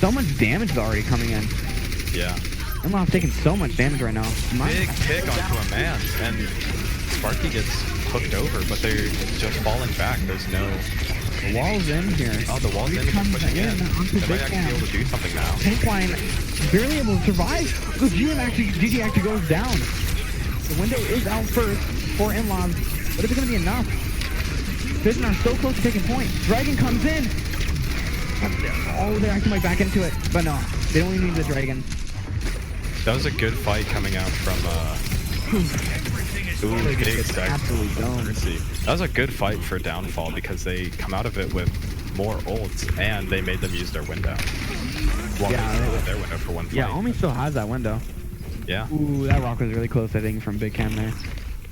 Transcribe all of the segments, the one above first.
so much damage is already coming in. Yeah. Inlaw's taking so much damage right now. Big pick onto a man, and Sparky gets hooked over, but they're just falling back. There's no... The wall's in here. Oh, the wall's in, they're pushing in. They might actually be able to do something now. Tank line barely able to survive. So GG actually goes down. The window is out first for Inlaws, but is it going to be enough? Fission are so close to taking point. Dragon comes in. Oh, they actually might back into it, but no, they don't even need the Dragon. That was a good fight coming out from, Ooh, big stack. Absolutely don't. That was a good fight for Downfall because they come out of it with more ults and they made them use their window. Well, yeah, their window for one fight. Yeah, Omi still has that window. Yeah. Ooh, that rock was really close, I think, from Big Cam there.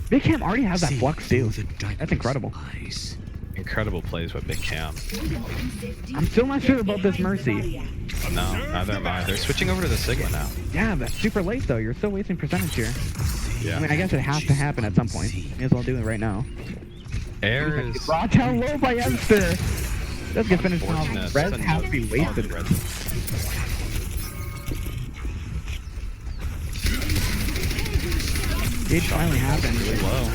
Big Cam already has that flux too. That's incredible. Incredible plays with Big Cam. I'm still not sure about this Mercy. No, neither am I. They're switching over to the Sigma now. Yeah, but super late though. You're still wasting percentage here. Yeah. I mean, I guess it has to happen at some point. May as well do it right now. Air is... Watch how low by Emster. Let's get finished now. Unfortunate. Red has to be wasted. It finally happened. Really low.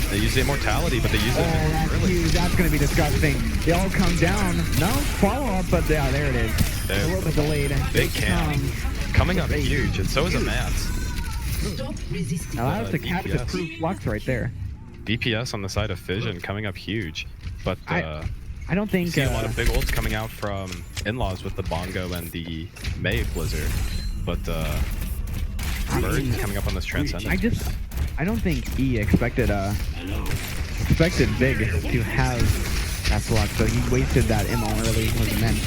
They use the immortality, but they use it that's early. huge. That's going to be disgusting. They all come down. No follow-up, but yeah, there it is. There. A little bit delayed. Big Cam. Coming up huge, and so is a Mance. Now that was the capture-proof flux right there. DPS on the side of Fission coming up huge, but I don't think... see a lot of big ults coming out from Inlaws with the Bongo and the May Blizzard, but Bird coming up on this Transcendence. I don't think E expected Big to have that flux, so he wasted that MO early. Was meant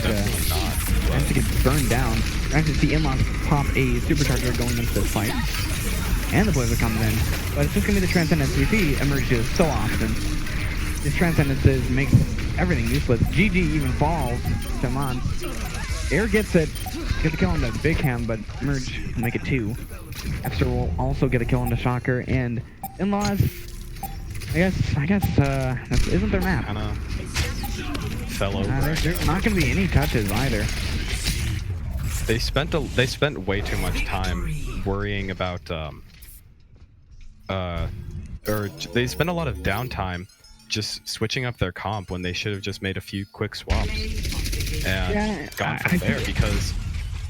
to get burned down. We're actually see Inlaws pop a supercharger going into this fight, and the Blizzard comes in, but it's just gonna be the Transcendence. We see emerges so often. This Transcendences makes everything useless. GG even falls to Mons. Air gets it. Gets a kill on the Big Cam, but Merge will make it 2. Epster will also get a kill on the Shocker, and Inlaws, I guess, that isn't their map. Kinda fell over. There's not going to be any touches either. They spent way too much time worrying about, or they spent a lot of downtime just switching up their comp when they should have just made a few quick swaps and gone from there, because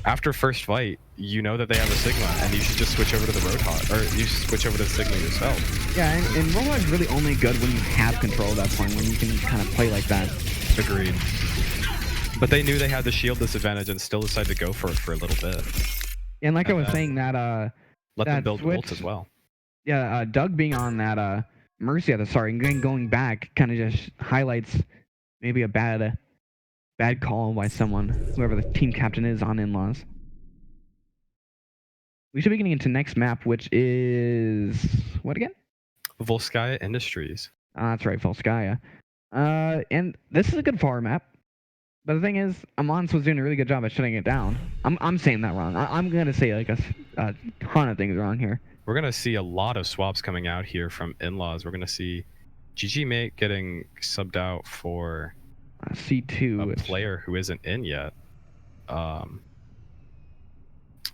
after first fight, you know that they have a Sigma, and you should just switch over to the Roadhog, or you should switch over to the Sigma yourself. Yeah, and Roadhog is really only good when you have control at that point, when you can kind of play like that. Agreed. But they knew they had the shield disadvantage and still decided to go for it for a little bit. And like I was saying, that let them build switch, ults as well. Yeah, Doug being on that Mercy at the start and going back kind of just highlights maybe a bad call by someone, whoever the team captain is on Inlaws. We should be getting into next map, which is what again? Volskaya Industries. That's right, Volskaya. And this is a good far map, but the thing is, Amons was doing a really good job at shutting it down. I'm saying that wrong. I'm gonna say like a ton of things wrong here. We're gonna see a lot of swaps coming out here from Inlaws. We're gonna see GG Mate getting subbed out for C2, a player who isn't in yet.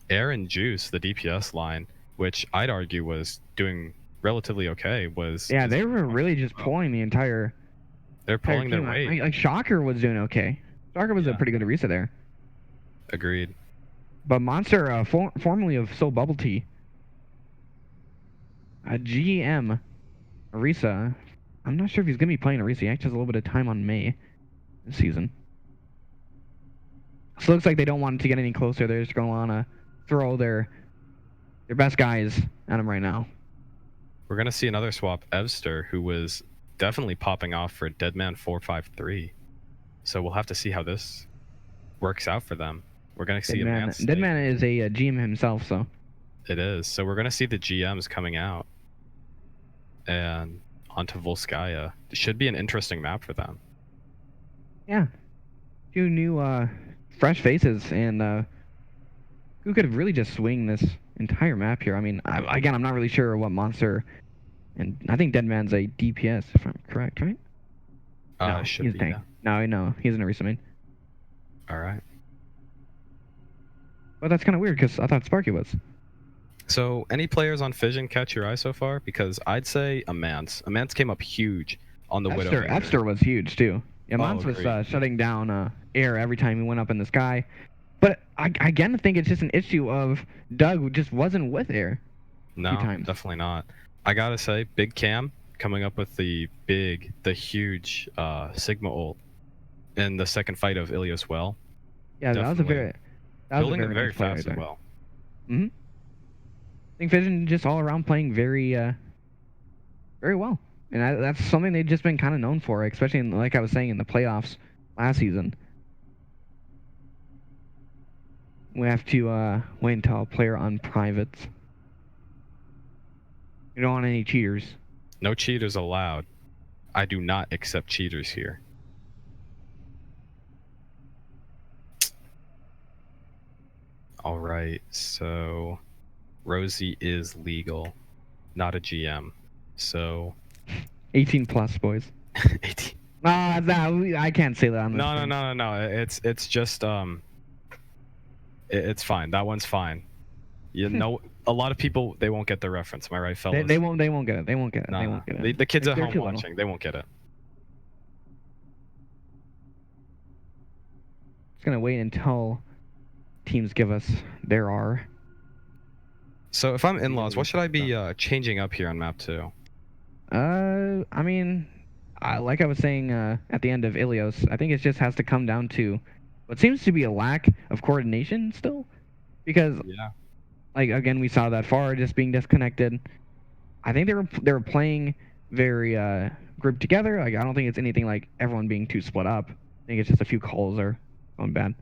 Air and Juice, the DPS line, which I'd argue was doing relatively okay, was... Yeah, they were really just pulling the entire... They're pulling their weight. Like Shocker was doing okay. Shocker was a pretty good Orisa there. Agreed. But Monster, formerly of Soul Bubble Tea, a GM, Orisa, I'm not sure if he's going to be playing Orisa. He actually has a little bit of time on May this season. So it looks like they don't want to get any closer. They're just going to want to throw their best guys at him right now. We're going to see another swap, Evster, who was definitely popping off for Deadman 453. So we'll have to see how this works out for them. We're going to see Deadman is a GM himself, so... It is. So we're going to see the GMs coming out. And onto Volskaya. It should be an interesting map for them. Yeah. 2 new, fresh faces, and, who could really just swing this entire map here? I mean, again, I'm not really sure what Monster... And I think Deadman's a DPS, if I'm correct, right? No, should be, yeah. No, he's an Orisa main. Alright. But that's kind of weird because I thought Sparky was. So, any players on Fission catch your eye so far? Because I'd say Amance. Amance came up huge on the Widow. Epster was huge too. Yeah, Mons was shutting down air every time he went up in the sky. But I again think it's just an issue of Doug just wasn't with air. No, definitely not. I gotta say, Big Cam coming up with the huge Sigma ult in the second fight of Ilios Well. Yeah, that was a very very fast as well. I think Fission just all around playing very well, and that's something they've just been kind of known for, especially like I was saying in the playoffs last season. We have to wait until a player on privates. You don't want any cheaters. No cheaters allowed. I do not accept cheaters here. All right, so Rosie is legal, not a GM. So 18 plus, boys. 18. I can't say that on this. No. It's just it's fine. That one's fine. You know, a lot of people, they won't get the reference. Am I right, fellas? They won't get it. They won't get it. No, they won't get it. The kids at home watching, they won't get it. It's gonna wait until teams give us their R. So if I'm in-laws, what should I be changing up here on map 2? I mean, like I was saying at the end of Ilios, I think it just has to come down to what seems to be a lack of coordination still, because like again we saw that far just being disconnected. I think they were playing very grouped together. Like I don't think it's anything like everyone being too split up. I think it's just a few calls are going bad.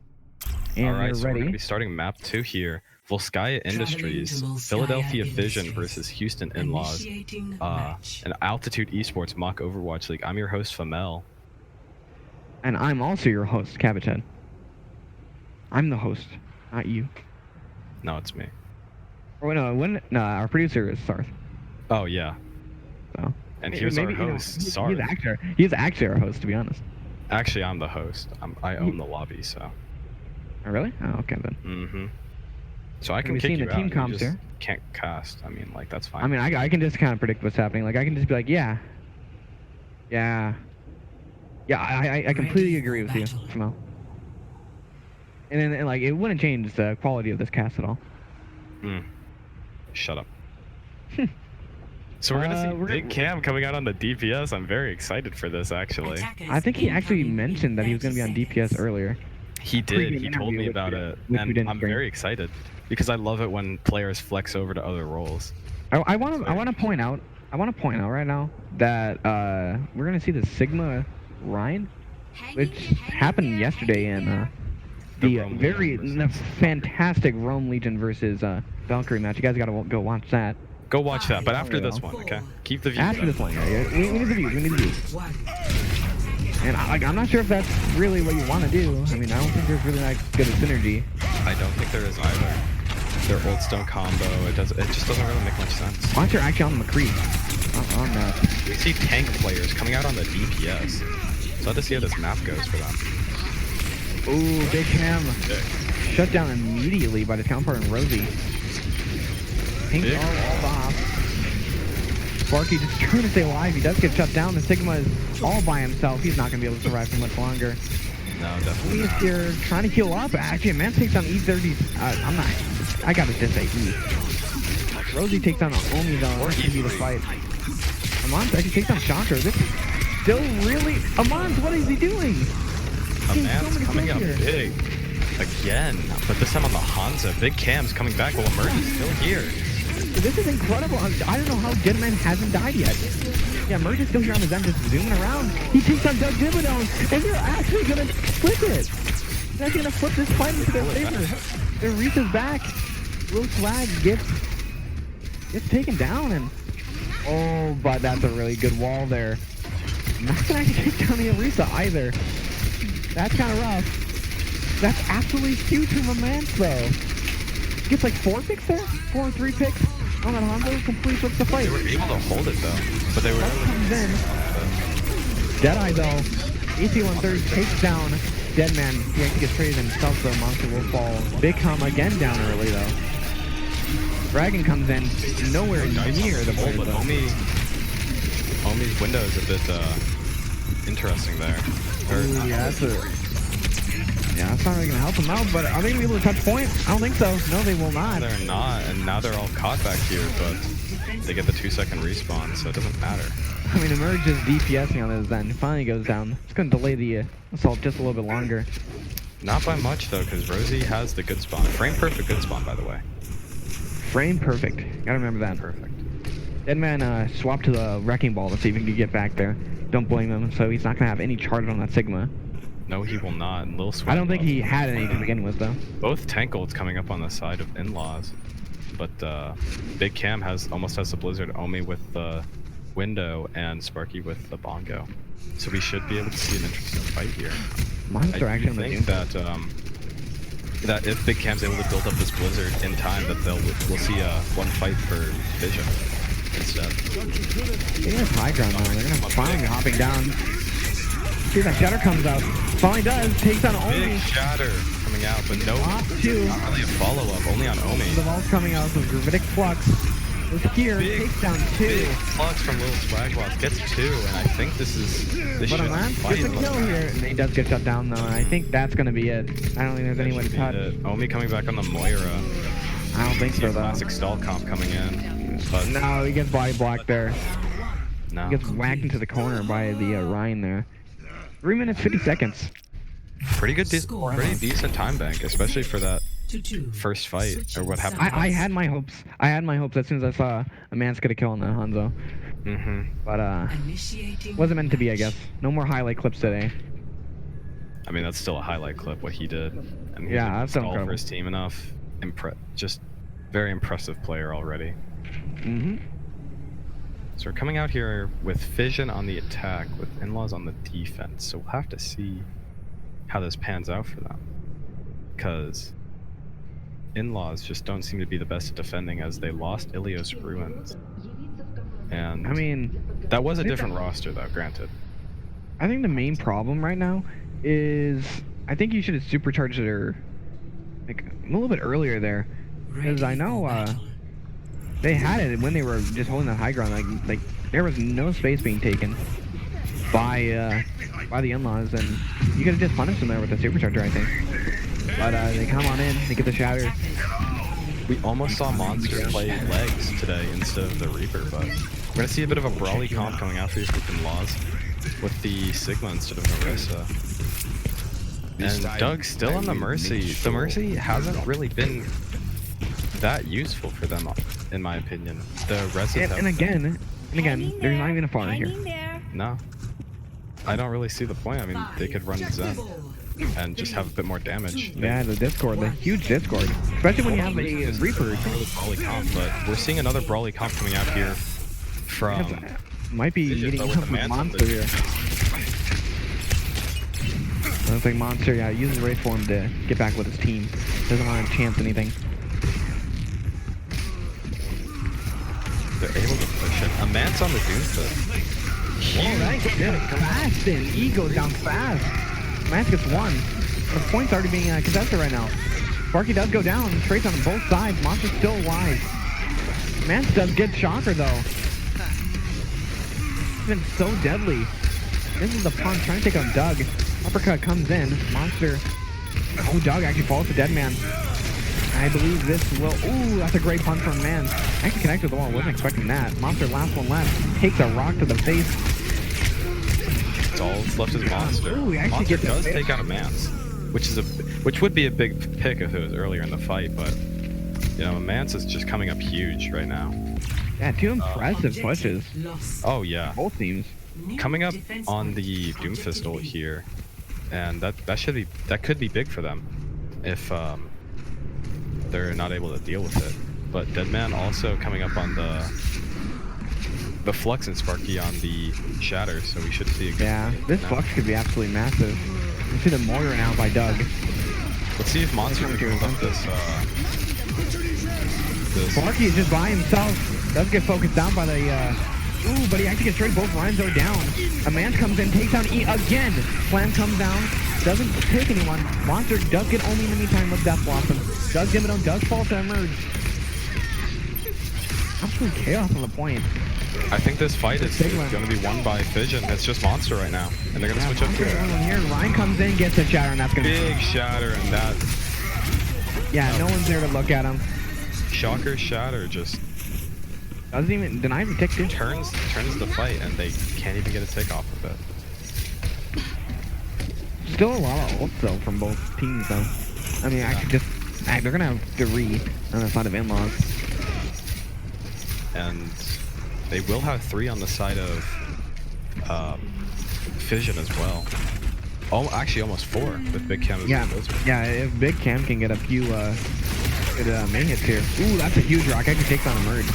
And all right, so ready. we're gonna be starting map 2 here. Volskaya Industries, Philadelphia Fission versus Houston In-Laws, an Altitude Esports Mock Overwatch League. I'm your host, Famel. And I'm also your host, Cabbage. I'm the host, not you. No, it's me. Or no, our producer is Sarth. Oh, yeah. So, and he was our host, Sarth. He's actually our host, to be honest. Actually, I'm the host. I own the lobby, so. Oh, really? Oh, okay, then. Mm-hmm. So I can kick you the out. Team comps here. Can't cast. I mean, like, that's fine. I mean, I can just kind of predict what's happening. Like, I can just be like, yeah, I completely agree with you, Famel. And then, like, it wouldn't change the quality of this cast at all. Shut up. So we're gonna see Big Cam coming out on the DPS. I'm very excited for this, actually. I think he actually mentioned that he was gonna be on DPS earlier. He did. He told me about it, and I'm very excited because I love it when players flex over to other roles. I want to point out right now that we're gonna see the Sigma Rhine, which happened yesterday in the fantastic Rome Legion versus Valkyrie match. You guys gotta go watch that. Go watch that, but after this one, okay? Keep the views. After this one, yeah. We need the views. We need the views. And I'm not sure if that's really what you want to do. I mean, I don't think there's really that good a synergy. I don't think there is either. Their old stone combo, it just doesn't really make much sense. Watch her actually on McCree. On that. We see tank players coming out on the DPS. So let's see how this map goes for them. Ooh, Big Cam. Shut down immediately by the counterpart and Rosie. Pink's all off. Sparky just trying to stay alive. He does get shut down. The Sigma is all by himself. He's not going to be able to survive for much longer. No, definitely not. He's here trying to heal up. Actually, man takes on E30. I got to just say E. Rosie takes on Omi though. This could be the fight. Amans actually takes on Shocker. This is still really... Amans, what is he doing? Amans coming up big. Again. But this time on the Hanzo. Big Cam's coming back while Emerge is still here. This is incredible. I don't know how Deadman hasn't died yet. Yeah, Merge is still here on his end, just zooming around. He takes on Doug Dimmadome, and they're actually going to flip it. They're actually going to flip this fight into their favor. Their Reese is back. Will Swag gets taken down, and oh, but that's a really good wall there. Not going to actually take down the Arisa either. That's kind of rough. That's absolutely huge from Amance, though. Gets like 4 picks there? 4 or 3 picks on that Hanzo, completely flips the fight. They were able to hold it though, but they were... Comes in. Deadeye though, AC-130 takes down Deadman, he actually gets traded himself, so Monster will fall. Big Calm again down early, though. Dragon comes in, nowhere near the hole, point, but though. Omi's window is a bit interesting there. Ooh, yeah, that's not really going to help him out, but are they going to be able to touch point? I don't think so. No, they will not. They're not, and now they're all caught back here, but they get the 2-second respawn, so it doesn't matter. I mean, Emerge is DPSing on his end. Finally goes down. It's going to delay the assault just a little bit longer. Not by much, though, because Rosie has the good spawn. Frame perfect good spawn, by the way. Frame perfect. Gotta remember that. Perfect. Deadman swapped to the Wrecking Ball to see if he can get back there. Don't blame him, so he's not going to have any charge on that Sigma. No, he will not. And Lil I don't think he had any to begin with, though. Both tank ults coming up on the side of In-Laws, but Big Cam almost has the Blizzard, Omi with the Window, and Sparky with the Bongo. So we should be able to see an interesting fight here. Monster I action. think that if Big Cam's able to build up this Blizzard in time, that we'll see one fight for Fission instead. They have high ground now. They're gonna finally hopping down. See that Shatter comes out. Finally does. Takes on Omi. Big Shatter coming out, but no, Off two. not really a follow-up, only on Omi. The ball's coming out with Gravitic Flux. Is here. Big, Takes down 2. Big Flux from Lil Swagboss gets 2, and I think this But should Lance fight. gets a kill here. And he does get shut down, though, and I think that's gonna be it. I don't think there's any way to touch. Omi coming back on the Moira. I don't think so, though. Classic stall comp coming in. But No, he gets body blocked there. no. He gets whacked into the corner by the Ryan there. 3 minutes, 50 seconds. Pretty decent time bank, especially for that first fight, or what happened. I had my hopes. I had my hopes as soon as I saw a man's gonna kill on that Hanzo. But wasn't meant to be, I guess. No more highlight clips today. I mean, that's still a highlight clip, what he did. And he's Yeah, that's all incredible. for his team enough. Just very impressive player already. So we're coming out here with Fission on the attack, with In-Laws on the defense. So we'll have to see how this pans out for them. Because In-Laws just don't seem to be the best at defending, as they lost Ilios Ruins. And I mean, that was a different roster, though, granted. I think the main problem right now is I think you should have supercharged her like a little bit earlier there, because I know they had it when they were just holding the high ground. Like there was no space being taken by the In-Laws, and you could have just punished them there with the supercharger, I think. But they come on in, they get the shatter. We almost saw Monster play legs today instead of the Reaper, but we're gonna see a bit of a brawly comp coming out for these In-Laws with the Sigma instead of Marissa. And Doug's still on the Mercy. The Mercy hasn't really been that useful for them, in my opinion. The Resis And again, there's not even a fauna here. No. I don't really see the point. I mean, they could run Zen and just have a bit more damage. Yeah, the Discord, the huge Discord. Especially when you have a Reaper. Brawly comp, but we're seeing another brawly comp coming out here from... Might be getting with something with Monster here. Looks like Monster, yeah, uses Raid Form to get back with his team. Doesn't want to chance anything. They're able to push it. A man's on the Doomfist. Alright, fast in. E goes down fast. Mance gets 1. The point's already being contested right now. Sparky does go down. Trace on both sides. Monster's still alive. Mance does get Shocker, though. It's been so deadly. This is the punch, trying to take on Doug. Uppercut comes in. Monster. Oh, Doug actually falls to Deadman. I believe this will... Ooh, that's a great punch from Man. Actually connected with the wall. Wasn't expecting that. Monster, last one left. Takes a rock to the face. It's all that's left is Monster. Ooh, he actually Monster gets does take out a Mance, which would be a big pick if it was earlier in the fight, but you know, Mance is just coming up huge right now. Yeah, 2 impressive pushes. Oh yeah. Both teams. Coming up on the Doomfist ult here, and that could be big for them if they're not able to deal with it. But Deadman also coming up on the Flux and Sparky on the Shatter, so we should see a good fight this now. Flux could be absolutely massive. You see the mortar now by Doug. Let's see if Monster can build up this Sparky is just by himself. Does get focused down by the ooh, but he actually gets straight. Both lines are down. A man comes in, takes down E again. Slam comes down. doesn't take anyone. Monster does get Omi in the meantime with Death Blossom. Does Dimmadome, does fall to emerge. Absolute chaos on the point. I think this fight is going to be won by Fission. It's just Monster right now, and they're going to switch up to it. Here, Ryan comes in, gets a shatter, and that's going to be big shatter, and that. Yeah, no one's there to look at him. Shocker shatter just doesn't even deny the tick. Turns the fight, and they can't even get a tick off of it. Still a lot of ults though from both teams though. I mean, they're gonna have 3 on the side of In-Laws. And they will have 3 on the side of Fission as well. Oh, actually almost 4 with Big Cam. Yeah, if Big Cam can get a few good main hits here. Ooh, that's a huge rock. Actually takes on Emerge.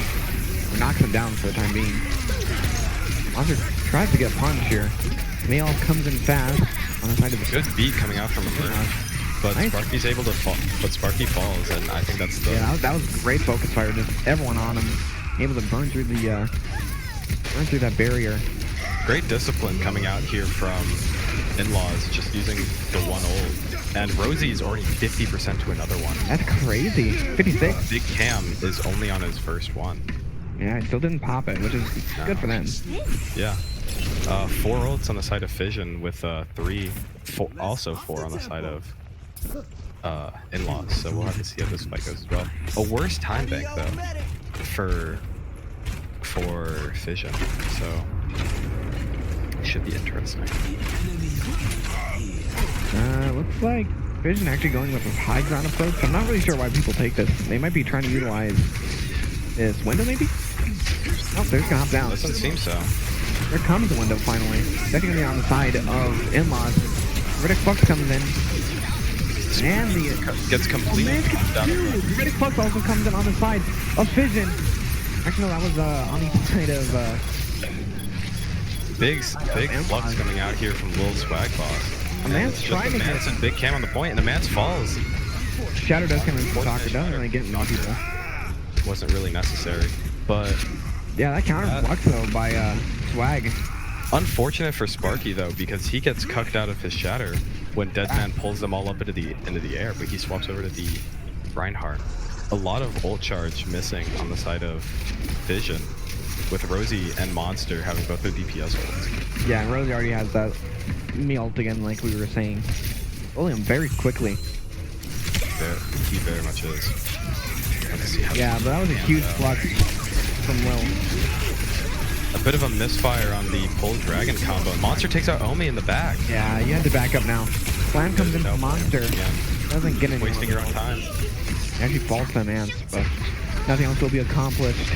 Or knocks him down for the time being. Monster tries to get a punch here. Mail comes in fast on the side of the good beat coming out from Emerge. But nice. Sparky's able to fall, but Sparky falls, and I think that's the... Yeah, that was great focus fire. Just everyone on him, able to burn through the that barrier. Great discipline coming out here from In-Laws, just using the one ult. And Rosie's already 50% to another one. That's crazy. 56. Big Cam is only on his first one. Yeah, he still didn't pop it, which is good for them. Yeah. 4 ults on the side of Fission with 4 on the side of In-Laws, so we'll have to see how this fight goes as well. A worse time bank though for Fission, so it should be interesting. Looks like Fission actually going with this high ground approach. I'm not really sure why people take this. They might be trying to utilize this window maybe? Oh, they're just gonna hop down. Doesn't seem so. There comes the window finally. That's gonna be on the side of In-Laws. Riddick Fox comes in. And the gets completely down. Riddick Fox also comes in on the side of Fission. Actually, no, that was on the side of big flux coming out here from Lil Swag Boss. A man's trying to get and Big Cam on the point, and the man's falls. Shadow does come in from Soccer, doesn't really get many people. Wasn't really necessary, but yeah, that counter flux though by Swag. Unfortunate for Sparky though, because he gets cucked out of his shatter when Deadman pulls them all up into the air, but he swaps over to the Reinhardt. A lot of ult charge missing on the side of Fission, with Rosie and Monster having both their DPS ults. Yeah, and Rosie already has that ult again, like we were saying. Rolling him very quickly. He very much is. Let's see how but that was a huge flux from Will. A bit of a misfire on the pull dragon combo. Monster takes out Omi in the back. Yeah, you had to back up now. Plan comes in from Monster. Doesn't get anyone. Wasting your own time. Actually falls to Mance, but nothing else will be accomplished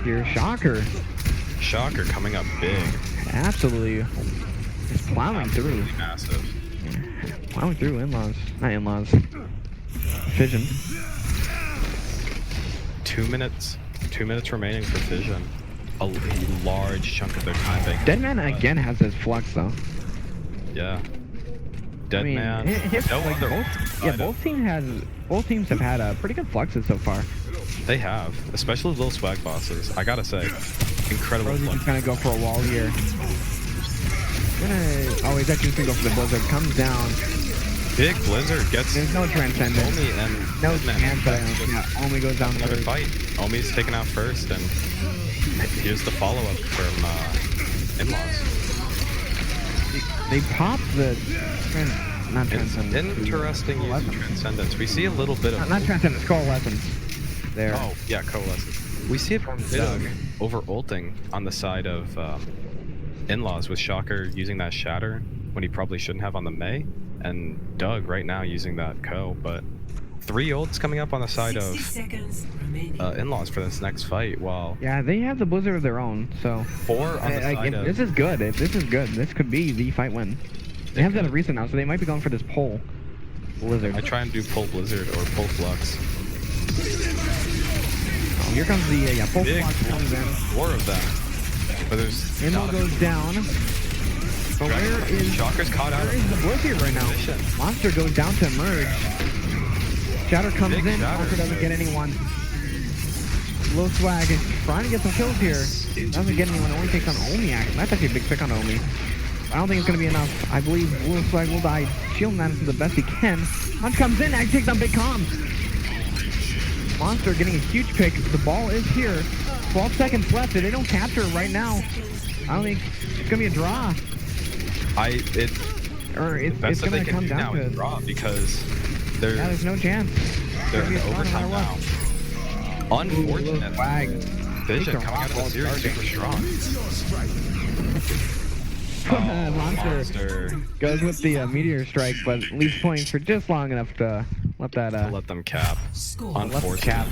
here. Shocker coming up big. Absolutely. It's plowing through. Massive. Yeah. Plowing through In-Laws. Not In-Laws. Fission. 2 minutes. 2 minutes remaining for Fission. A large chunk of their time bank. Deadman again has his flux though. Yeah. Deadman. Both teams have had pretty good fluxes so far. They have, especially little swag bosses. I gotta say, incredible. Rosie's just gonna go for a wall here. Oh, he's actually gonna go for the blizzard. Comes down. Big blizzard gets. There's no transcendence. Omi and no transcendence. Yeah, Omi goes down. Another fight. Omi's taken out first, and here's the follow-up from In-Laws. They pop the not transcendence. Interesting use of transcendence. We see a little bit of not transcendence. Coalescence. There. Oh yeah, coalescence. We see a bit of over ulting on the side of In-Laws with Shocker using that shatter when he probably shouldn't have on the Mei, and Doug right now using that co. But 3 ults coming up on the side of In-Laws for this next fight. While they have the blizzard of their own, so 4 on the side of... This is good. If this is good, this could be the fight win. They have that recent now, so they might be going for this pull blizzard. I try and do pull blizzard or pull flux. Oh, here comes the pull flux comes in. 4 of them. But there's Inmo goes down. But where is Shocker's caught out? Where is the blizzard right now? Monster goes down to emerge. Shatter comes in. Monster doesn't get anyone. Low Swag is trying to get some kills here. Doesn't get anyone. Only takes on Omi. That's actually a big pick on Omi. I don't think it's going to be enough. I believe Little Swag will die. Shield Madison the best he can. Hunt comes in and takes on Big Com. Monster getting a huge pick. The ball is here. 12 seconds left. If they don't capture it right now, I don't think it's going to be a draw. It's going to come down to a draw because there's no chance. They're in overtime now. Unfortunate. Fission coming out of the series super strong. Monster goes with the meteor strike, but leaves points for just long enough to let that let them cap. Unfortunate.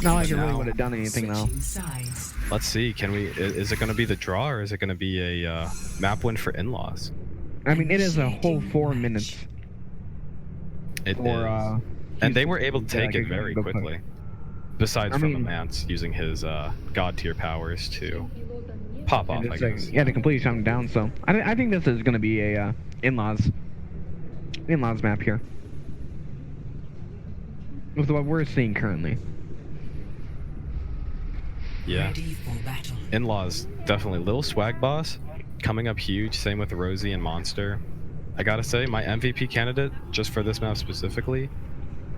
Not like it really would have done anything though. Let's see. Is it going to be the draw or is it going to be a map win for in-laws? I mean, it is a whole 4 minutes. It is. And they were able to take it very quickly. Besides from Mance using his god tier powers to pop off, I guess. Yeah, to completely shut him down. So I think this is going to be a in-laws map here. With what we're seeing currently. Yeah. In-laws, definitely. Little Swag Boss coming up huge. Same with Rosie and Monster. I gotta say, my MVP candidate, just for this map specifically,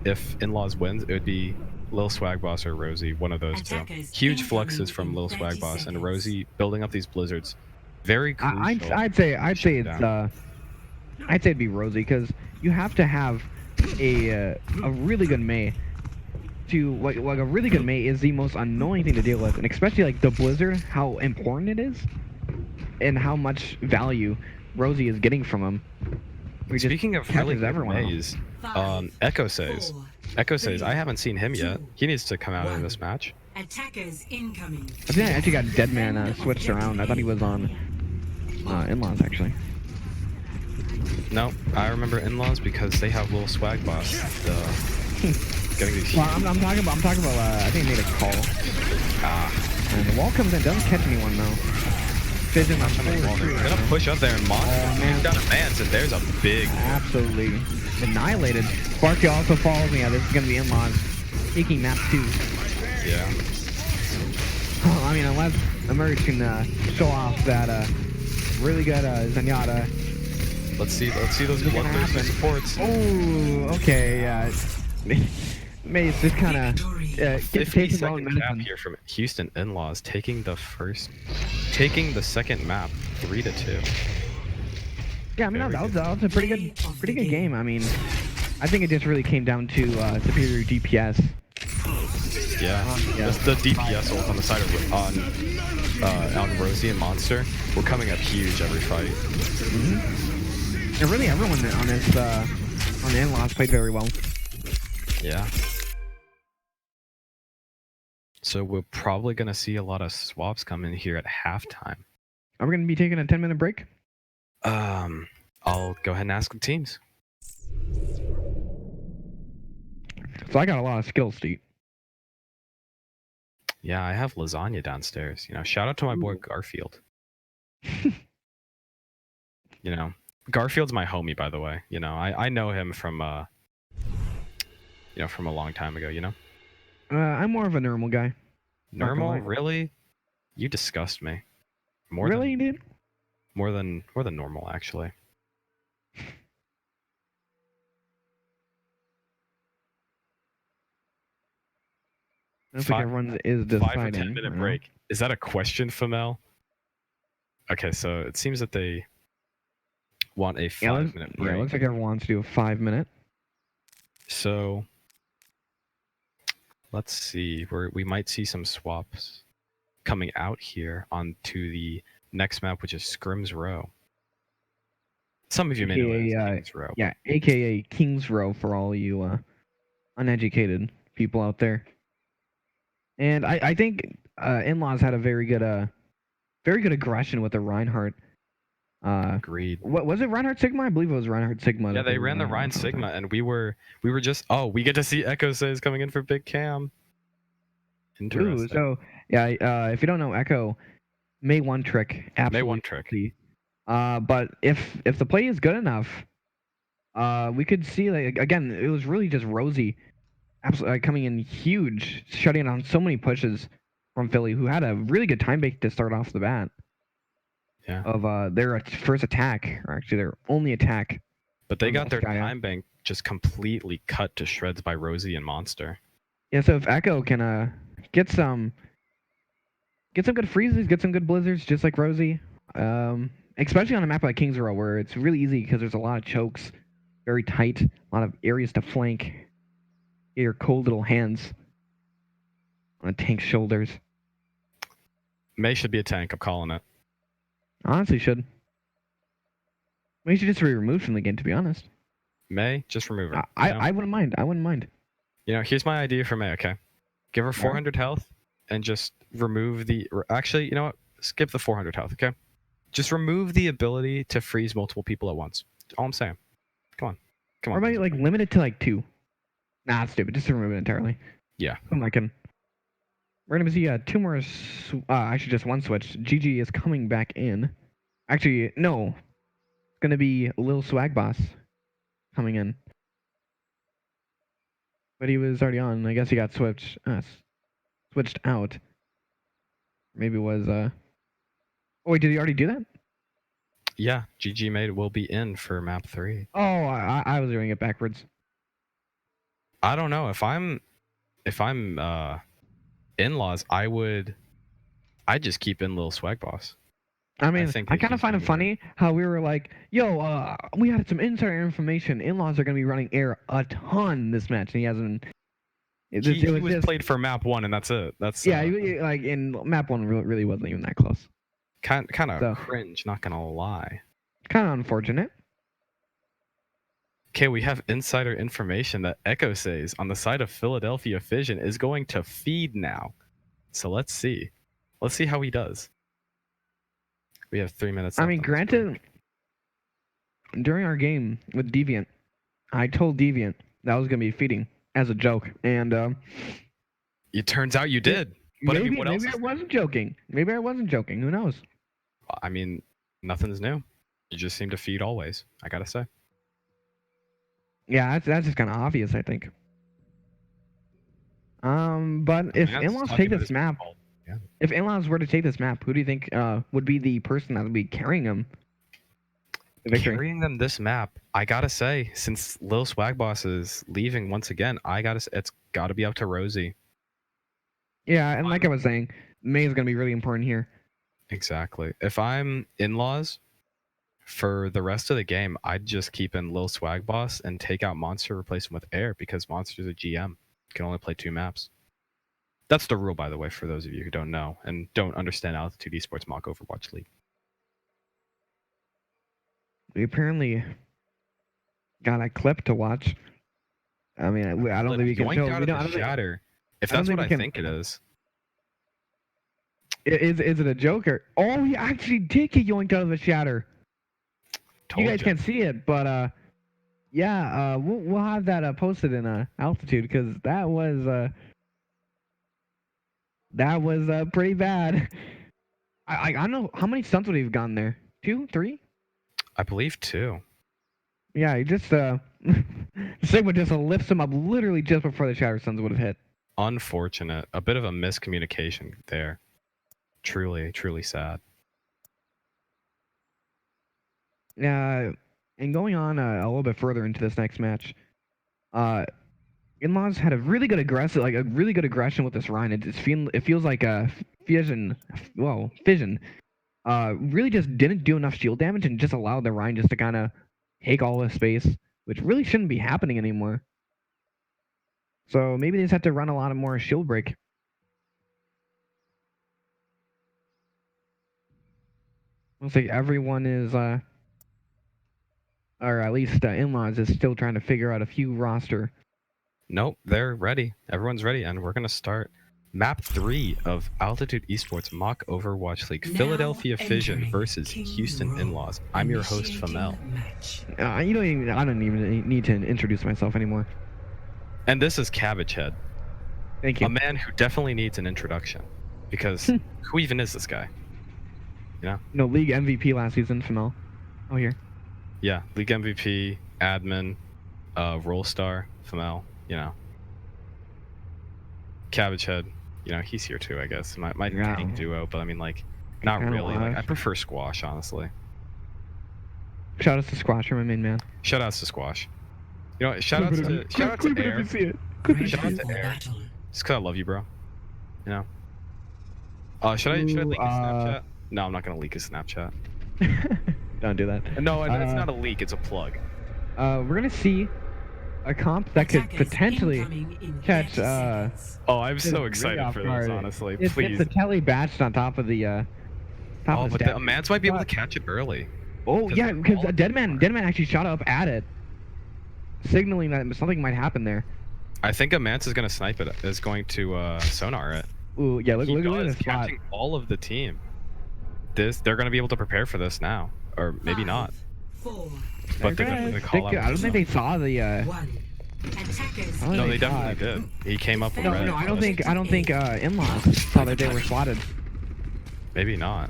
if In-laws wins, it would be Lil Swag Boss or Rosie, one of those two. Huge fluxes from Lil Swag Boss and Rosie building up these blizzards. Very crucial. I'd say it'd be Rosie because you have to have a really good Mei. Like a really good Mei is the most annoying thing to deal with, and especially like the blizzard, how important it is, and how much value Rosie is getting from him. Speaking of really good Meis, Echo says, I haven't seen him yet. He needs to come out in this match. Attackers incoming. I think I actually got Deadman switched around. I thought he was on In-laws actually. No, I remember In-laws because they have Lil Swag Boss. Getting these. Well, I'm talking about. I think he made a call. And the wall comes in, doesn't catch anyone though. Fission on They're gonna push up there and Monster. He's got a Mance, and there's a big. Absolutely annihilated. Sparky also follows me. Yeah, this is gonna be In-laws taking map 2. Yeah. I mean, unless Emerge can show off that really good Zenyatta. Let's see those bloodthirsty supports. Oh, okay, yeah. Mei's just kind of 50-second cap here from Houston In-laws, taking the second map 3-2. Yeah, I mean that was a pretty good game. I mean, I think it just really came down to superior DPS. Yeah, the DPS ult on the side of on Rosie and Monster were coming up huge every fight. And really, everyone on this on the In-laws played very well. Yeah. So we're probably gonna see a lot of swaps come in here at halftime. Are we gonna be taking a 10-minute break? I'll go ahead and ask the teams. So I got a lot of skills, Steve. Yeah, I have lasagna downstairs. You know, shout out to my boy Garfield. You know, Garfield's my homie, by the way. You know, I know him from from a long time ago. You know. I'm more of a normal guy. Normal, really? You disgust me. Really, dude? More than normal, actually. I don't think everyone is deciding. 5 or 10 minute break. Is that a question, Famel? Okay, so it seems that they want a 5-minute break. Yeah, it looks like everyone wants to do a 5-minute. So let's see. We might see some swaps coming out here onto the next map, which is Scrim's Row. Some of you may know it as King's Row. Yeah, aka King's Row for all you uneducated people out there. And I think In-laws had a very good aggression with the Reinhardt. Agreed. What was it, Reinhardt Sigma? I believe it was Reinhardt Sigma. Yeah, they ran the Ryan Sigma, and we were just we get to see Echo says coming in for Big Cam. Interesting. Ooh, so yeah, if you don't know, Echo May one trick, absolutely. May one trick. But if the play is good enough, we could see, like, again, it was really just Rosie, absolutely coming in huge, shutting down so many pushes from Philly, who had a really good time bake to start off the bat. Yeah. of their first attack, or actually their only attack. But they got their Gaia. time bank just completely cut to shreds by Rosie and Monster. Yeah, so if Echo can get some good freezes, get some good blizzards, just like Rosie, especially on a map like Kings Row where it's really easy because there's a lot of chokes, very tight, a lot of areas to flank. Get your cold little hands on a tank's shoulders. Mei should be a tank. I'm calling it. Honestly, should. We should just be removed from the game, to be honest. Mei, just remove her. I wouldn't mind. I wouldn't mind. You know, here's my idea for Mei, okay? Give her 400 health and just remove the... Actually, you know what? Skip the 400 health, okay? Just remove the ability to freeze multiple people at once. All I'm saying. Come on. Or about like limit it to like 2. Nah, it's stupid. Just to remove it entirely. Yeah. I'm liking. We're gonna see 2 more. Actually, just 1 switch. GG is coming back in. Actually, no. It's gonna be Lil Swag Boss coming in. But he was already on. I guess he got switched out. Maybe it was. Oh wait, did he already do that? Yeah, GG Mei will be in for map 3. Oh, I was doing it backwards. I don't know if I'm in-laws, I'd just keep in Lil Swag Boss. I mean, I kind of find it funny how we were like, yo, we had some insider information. In-laws are going to be running air a ton this match, and he hasn't. He was played for map 1, and that's it. That's yeah, like in map 1, really wasn't even that close. Kind of cringe, not gonna lie. Kind of unfortunate. Okay, we have insider information that Echo says on the side of Philadelphia Fission is going to feed now. So let's see. Let's see how he does. We have 3 minutes left. I mean, granted, during our game with Deviant, I told Deviant that I was going to be feeding as a joke, and it turns out you did. But maybe, I mean, what else? Maybe I wasn't joking. Maybe I wasn't joking. Who knows? I mean, nothing's new. You just seem to feed always, I gotta say. Yeah, that's just kind of obvious, I think. But if in-laws take this map, if in-laws were to take this map, who do you think would be the person that would be carrying them? Carrying them this map, I gotta say, since Lil Swag Boss is leaving once again, it's gotta be up to Rosie. Yeah, and like I was saying, Mei is gonna be really important here. Exactly. If I'm in-laws, for the rest of the game, I'd just keep in Lil Swag Boss and take out Monster, replace him with Air, because Monster's a GM. Can only play 2 maps. That's the rule, by the way, for those of you who don't know and don't understand Altitude Esports Mock Overwatch League. We apparently got a clip to watch. I mean, I don't think we can show. Shatter. If that's what I think it is. Is it a joke or? Oh, he actually did get yoinked out of the shatter. You guys can't see it, but yeah, we'll have that posted in Altitude because that was pretty bad. I don't know how many stunts would he have gotten there. 2, 3? I believe 2. Yeah, he just Sigma just lifts him up literally just before the shatter stuns would have hit. Unfortunate. A bit of a miscommunication there. Truly, truly sad. And going on a little bit further into this next match, In-laws had a really good aggression with this Rhine. It feels like Fission really just didn't do enough shield damage and just allowed the Rhine just to kind of take all the space, which really shouldn't be happening anymore. So maybe they just have to run a lot of more shield break. Looks like everyone is, or at least In-laws is still trying to figure out a few roster. Nope, they're ready. Everyone's ready, and we're going to start map 3 of Altitude Esports Mock Overwatch League. Now Philadelphia Fission versus Houston In-laws. I'm your host, Famel. I don't even need to introduce myself anymore. And this is Cabbage Head. Thank you. A man who definitely needs an introduction. Because who even is this guy? You know? No, League MVP last season, Famel. Oh, here. Yeah, League MVP, admin, role star, Famel, you know. Cabbage Head, you know, he's here too, I guess. My tank duo, but I mean, like, Not Kinda really. Like, live. I prefer squash, honestly. Shout out to Squash, you're my main man. Shout outs to squash. You know, shout out to Air. Ready Shout out to for Air. battle. Just 'cause I love you, bro. You know. Should I Ooh, leak his Snapchat? No, I'm not gonna leak his Snapchat. Don't do that. No, it's not a leak. It's a plug. We're gonna see a comp that could Attackers potentially incoming in catch 30 seconds. Oh, I'm really so excited off for guard. this, honestly. It's Please. the telly batched on top of the top Oh, of the but stack. the Mans might be able to catch it early. Oh 'Cause yeah, they're because all- Deadman actually shot up at it, signaling that something might happen there. I think a Mance is gonna snipe it. Is going to sonar it. Ooh, yeah, look He at does, this spot. catching all of the team. They're gonna be able to prepare for this now, or maybe not. 4, But they're gonna call out. I don't think they saw the. 1. Attackers. Oh, No, they they definitely saw did. He came up with No, red. no, I don't think in-laws saw that they were slotted. Maybe not.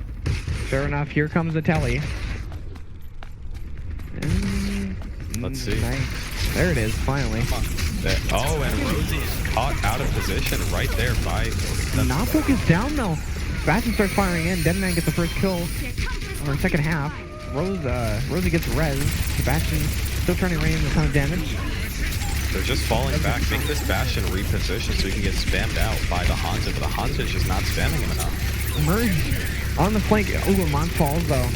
Sure enough, here comes the telly. Let's see. Nice. There it is, finally. Oh, and Rosie is caught out of position right there by. Not focused down though. Bastion starts firing in. Deadman gets the first kill or second half. Rosie gets res. Sebastian still trying to rain a ton of damage. They're just falling back. Make this Bastion reposition so he can get spammed out by the Hanzo, but the Hanzo is just not spamming him enough. Emerge on the flank. Ooh, Mont falls though.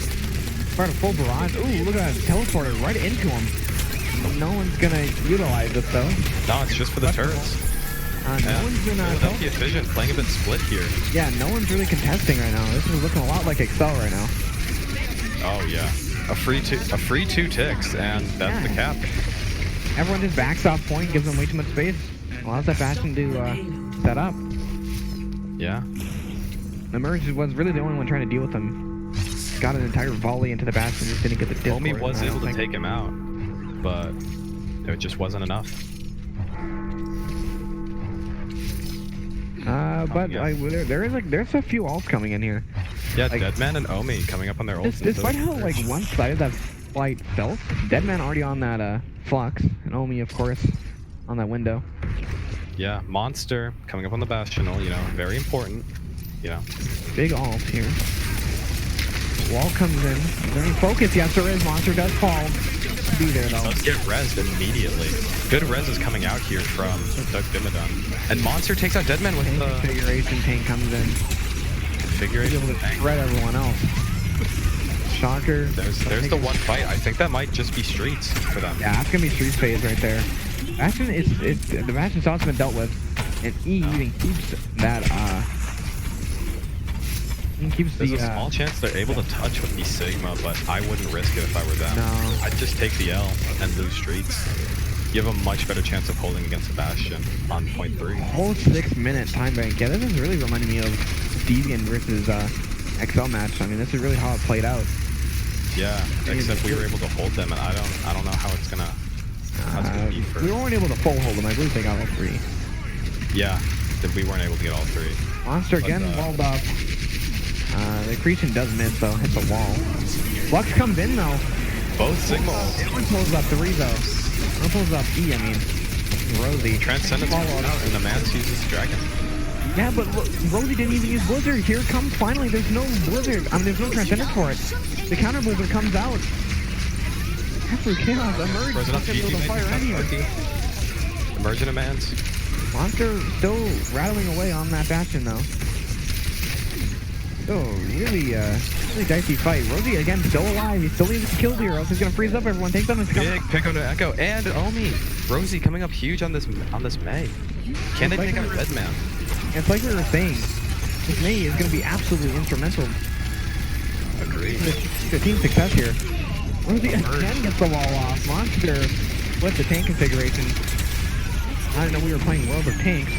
Part of full barrage. Ooh, look at that. Teleported right into him. No one's gonna utilize it though. No, it's just for the turrets. No one's gonna. Philadelphia Fission playing a bit split here. Yeah, no one's really contesting right now. This is looking a lot like Excel right now. Oh yeah, a free two ticks, and that's the cap. Everyone just backs off point, gives them way too much space. Allows that Bastion to set up. Yeah. Emerge was really the only one trying to deal with them. Got an entire volley into the Bastion, just didn't get the Discord. Omi was I don't able to think. take him out, but it just wasn't enough. But yeah. there's a few ults coming in here. Yeah, Like- Deadman and Omi coming up on their ults. Despite how like one-sided that fight felt, Deadman already on that flux, and Omi of course on that window. Yeah, Monster coming up on the Bastional, you know, very important. You know. Big ult here. Wall comes in. Is there any focus? Yes, there is. Monster does fall. Be there though. Does get rezzed immediately. Good res is coming out here from Doug Dimmadon. And Monster takes out Deadman with the Configuration tank comes in. configuration. Able to tank. shred everyone else. Shocker. There's the one fight. I think that might just be streets for them. Yeah, that's gonna be street phase right there. Bastion the Bastion sauce has been dealt with, and E even keeps that he keeps There's the a small chance they're able to touch with the Sigma, but I wouldn't risk it if I were them. No. I'd just take the L and lose streets. You have a much better chance of holding against Sebastian on point 3. whole 6-minute time bank. Yeah, this is really reminding me of Deviant versus XL match. I mean, this is really how it played out. Yeah, except we were able to hold them, and I don't know how it's gonna be for. We weren't able to full hold them. I believe they got all 3. Yeah, that we weren't able to get all 3. Monster again But, walled up. The accretion does miss though, hits a wall. Flux comes in though. Both Sigma One pulls up 3 though. One pulls up E, I mean. Rosie. Transcendence comes out, and the Mance uses Dragon. Yeah, but look, Rosie didn't even use Blizzard. Here it comes finally. There's no Blizzard. I mean, there's no Transcendence for it. The counter Blizzard comes out. After Chaos, Emerge Frozen up is able to GG, fire in here. Emerging a Mance. Monster still rattling away on that Bastion though. Oh, really dicey fight. Rosie again still alive. He still needs to kill here, else he's gonna freeze up everyone. Takes on his Big pick on Echo and Omi. Rosie coming up huge on this May. Can they take out Deadman? It's like we were saying, this May is gonna be absolutely instrumental Agreed. to team success here. Rosie again gets the wall off. Monster with the tank configuration. I didn't know we were playing World of Tanks.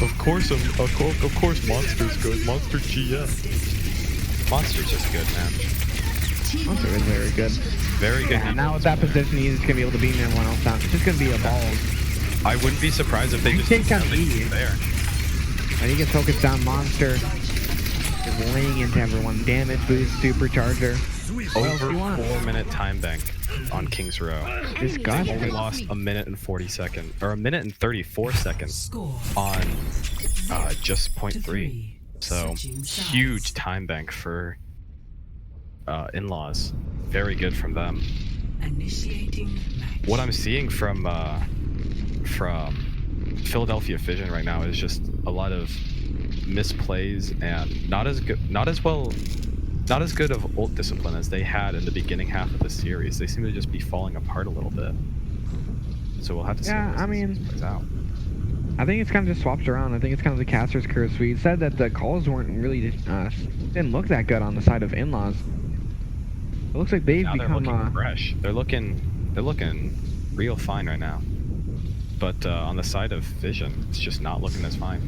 Of course, Monster's good. Monster GS. Monster's just good, man. Monster is very good. Very good. Yeah, now with that position, he's gonna be able to beam everyone else down. It's just gonna be a ball. I wouldn't be surprised if they just Take down E. there. And he gets focused down. Monster is laying into everyone. Damage boost, supercharger. What else do Over you want? 4-minute time bank on King's Row. Disgusting. Only lost a minute and 40 seconds, or a minute and 34 seconds Score. on just point 3. 3. So huge time bank for in-laws. Very good from them. Initiating match. What I'm seeing from Philadelphia Fission right now is just a lot of misplays and not as good of ult discipline as they had in the beginning half of the series. They seem to just be falling apart a little bit. So we'll have to see how this plays out. I think it's kind of just swapped around. I think it's kind of the caster's curse. We said that the calls weren't really didn't look that good on the side of in-laws. It looks like they've become they're looking fresh. They're looking real fine right now. But on the side of Fission, it's just not looking as fine.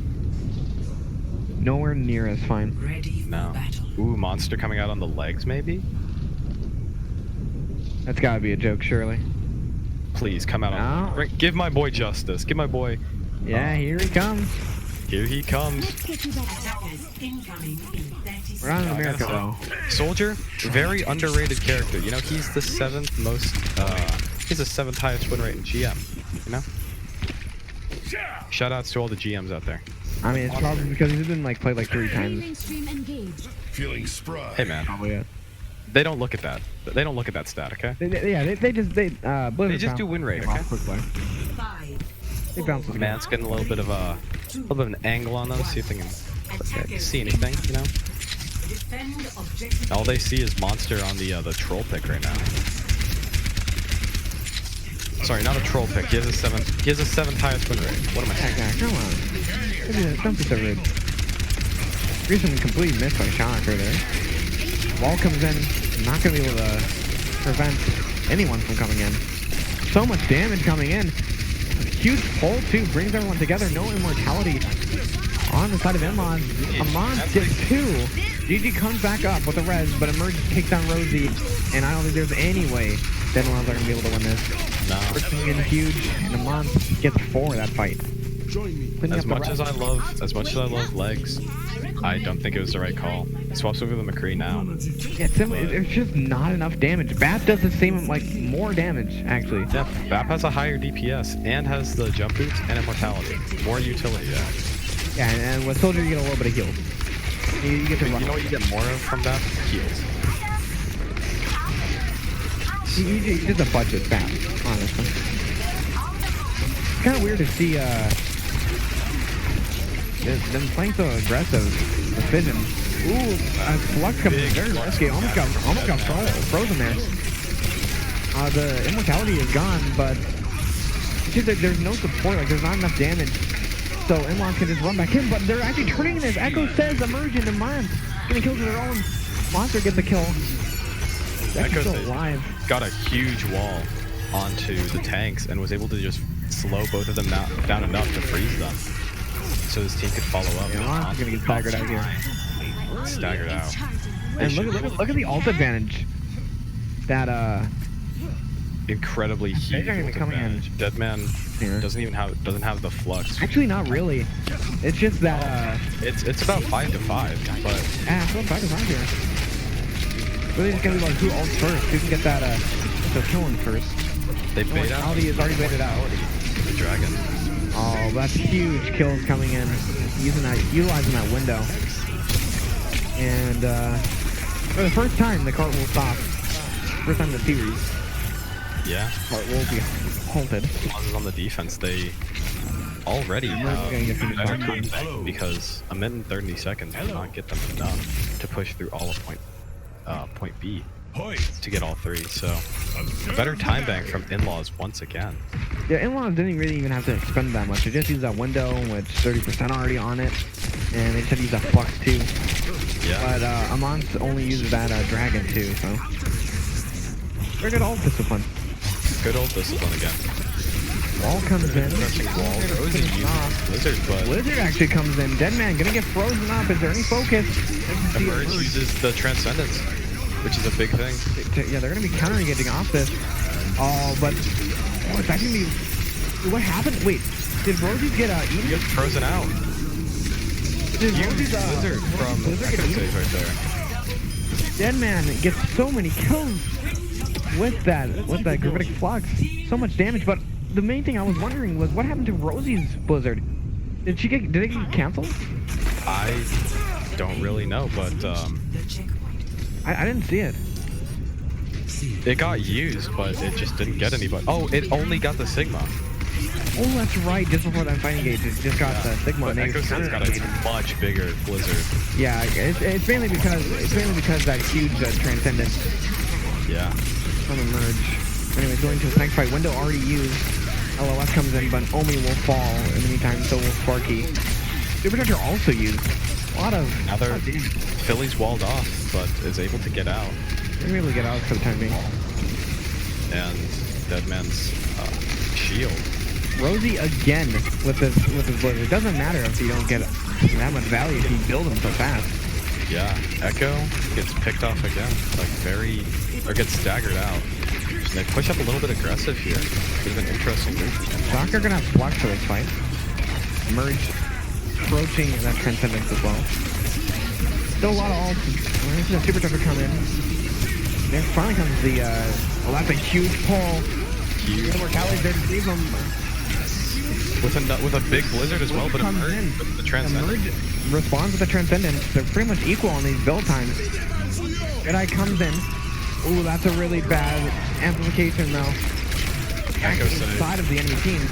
nowhere near as fine. Ready for No. battle. Ooh, monster coming out on the legs, maybe? That's gotta be a joke, surely. Please come out on. No. Give my boy justice. Give my boy. Yeah, here he comes. Here he comes. Attackers incoming in 30 We're on seconds. America though. Soldier, very underrated character. You know, he's the seventh most. He's the seventh highest win rate in GM. You know. Shout outs to all the GMs out there. I mean, it's probably because he's been like played like 3 times. Feeling spry. Hey man, Probably it. they don't look at that. They don't look at that stat, okay? They just Blizzard just do win rate, okay? Quick play. 5, They bounce. Man's getting a little bit of an angle on them, see if they can see anything, you know? defend objective. All they see is monster on the troll pick right now. Sorry, not a troll pick. He has a seventh highest win rate. What am I saying? Yeah, come on. Don't be so rude. Recently complete miss by Shocker there. Wall comes in, not gonna be able to prevent anyone from coming in. So much damage coming in. Huge pull too, brings everyone together. No immortality on the side of Inlon. Amon gets 2. GG comes back up with a res, but Emerge takes down Rosie, and I don't think there's any way that Inlons are gonna be able to win this. No. First thing in huge, and Amon gets 4 that fight. As much as I love legs, I don't think it was the right call. He swaps over the McCree now. Yeah, there's just not enough damage. Bat does the same, like, more damage, actually. Yeah, Bap has a higher DPS and has the jump boots and immortality. More utility there. Yeah, and with Soldier, you get a little bit of heals. You get to You run. know what you get more of from Bap? Heals. He's just a budget Bat, honestly. It's kind of weird to see, them playing so aggressive. The Fission. Ooh, Flux comes in very risky. Almost got frozen there. The immortality is gone, but it's just that there's no support. Like, there's not enough damage. So Inlon can just run back in, but they're actually turning this. Echo says Emergent and Mine getting kills of their own. Monster gets the kill. Echo's still alive. Got a huge wall onto the tanks and was able to just slow both of them down enough to freeze them. So his team could follow up. Yeah, Monster's gonna get staggered out here. Staggered out. And look at the ult advantage. That Incredibly huge They're gonna be coming in advantage. Deadman here. doesn't have the flux. Actually, not really. It's just that It's about 5 to 5, but it's still 5 to 5 here. Really just gonna be like who ults first, who can get that the killing first. they bait out. Immortality is already baited out. The dragon. Oh, that's huge kills coming in, utilizing that window. And for the first time, the cart will stop. First time in the series, Yeah. cart will be halted. As on the defense, they already have gonna get some better back time time. because a minute and 30 seconds will not get them enough to push through all of point B to get all 3. So a better time bank from in-laws once again. Yeah, in-laws didn't really even have to expend that much. They just used that window with 30% already on it, and they just had to use that flux too. Yeah. But Amon's only uses that dragon too, so very good ult discipline. Good old discipline again. Wall comes in. Crushing wall. Rosie uses Blizzard, but Blizzard actually comes in. Deadman gonna get frozen up. Is there any focus? Emerge uses the Transcendence, which is a big thing. Yeah, they're gonna be counter-engaging off this. Oh, but it's actually gonna be. What happened? Wait, did Rosie get He eaten? gets frozen out. Did Huge Rosie's Blizzard from Blizzard get Echo eaten? Save right there. Deadman gets so many kills with that gravitic flux. So much damage, but the main thing I was wondering was what happened to Rosie's Blizzard? Did it get canceled? don't really know, but The checkpoint. I didn't see it. it got used, but it just didn't get anybody. Oh, it only got the Sigma. Oh, that's right. Just before that fighting gauge, it just got the Sigma. But And they Echo Sun's got a much bigger blizzard. yeah, it's mainly because that huge transcendence Yeah. on the merge. Anyways, going to a next fight. Window already used. LOS comes in, but Omi will fall in the meantime. So will Sparky. Supercharger also used. A lot of. Another oh, damn. Philly's walled off, but is able to get out. They're gonna be able to get out for the time being. And Deadman's shield. Rosie again with his blizzard. It doesn't matter if you don't get that much value if you build him so fast. Yeah, Echo gets picked off again, like gets staggered out. And they push up a little bit aggressive here. Could have been interesting move. Shocker gonna have flux for this fight. Merge approaching that transcendence as well. Still a lot of ults. This is a supercharger come in. There finally comes the well, that's a huge pull. Huge. Immortality's there to save him. With a big blizzard as well, but a Comes merge in. with the The transcendence. merge responds with the transcendence. They're pretty much equal on these build times. Jedi comes in. Ooh, that's a really bad amplification though. Echo Actually, says. side of the enemy team.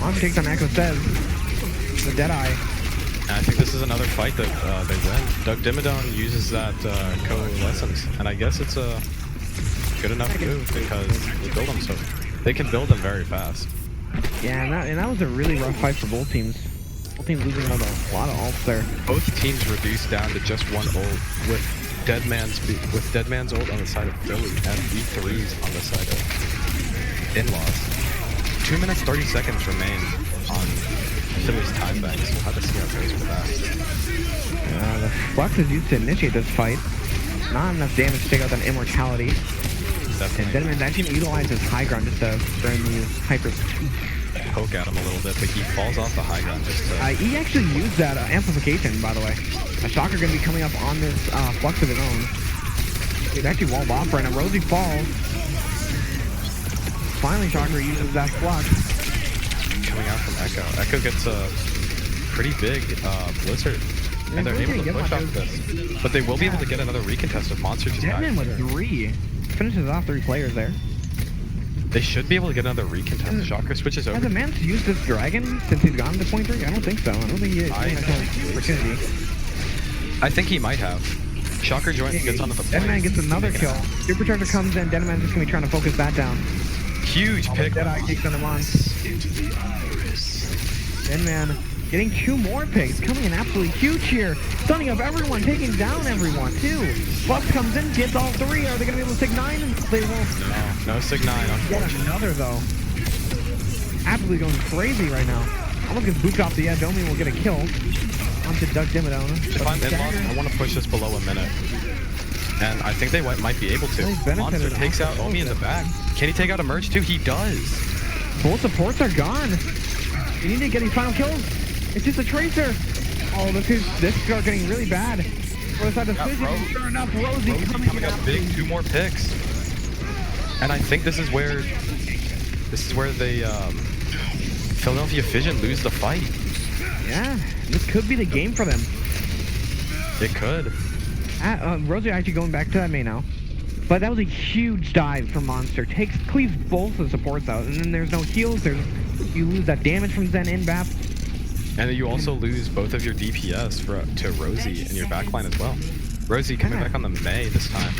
Monster takes on Echo says. The Deadeye. And I think this is another fight that they win. Doug Dimmadome uses that coalescence, and I guess it's a good enough move because they build them so they can build them very fast. Yeah, and that was a really rough fight for both teams. Both teams losing a lot of ults there. Both teams reduced down to just one ult with Deadman's ult on the side of Philly and E3's on the side of In-Laws. 2 minutes 30 seconds remain on Philly's time bank, so we'll have to see how it goes for that. The Flux is used to initiate this fight. Not enough damage to take out that immortality. And Definitely Deadman's actually going to utilize his high ground just to burn the hyper. poke at him a little bit, but he falls off the high ground just to... He actually used that amplification, by the way. A Shocker going to be coming up on this Flux of his own. He's actually walled off right now. Rosie falls. Finally, Shocker uses that Flux. coming out from Echo. Echo gets a pretty big blizzard, and they're able to push off this. But they will be able to get another recontest if Monster just dies. Deadman with 3. Finishes off 3 players there. They should be able to get another recontest. Shocker switches over. Has a man used this dragon since he's gone to point 3? I don't think so. I don't think he has an opportunity. I think he might have. Shocker gets onto the point. Deadman gets another kill. Supercharger comes in. Deadman's just going to be trying to focus that down. Huge pick. Deadeye takes on him on. Deadman getting 2 more picks. Coming in absolutely huge here. Stunning up everyone. Taking down everyone, too. Flux comes in. Gets all 3. Are they going to be able to sig 9? They won't. No Sig 9, Get unfortunately. another, though. Absolutely going crazy right now. Almost gets booped off the edge. Omi will get a kill. Onto Doug Dimmadome. If I'm in-laws, I want to push this below a minute. And I think they might be able to. Well, he's benefited Monster takes off out the Omi in the back. Can he take out a merge too? He does. Both supports are gone. You need to get these final kills. It's just a tracer. Oh, this is getting really bad. For the side of Fission, sure enough, Rosie Coming up big, 2 more picks. And I think this is where they Philadelphia Fission lose the fight. Yeah, this could be the game for them. It could. Rosie actually going back to that main now. But that was a huge dive from Monster. Cleaves both the supports out, and then there's no heals. You lose that damage from Zen in BAP. And you also lose both of your DPS to Rosie in your backline as well. Rosie coming back on the May this time.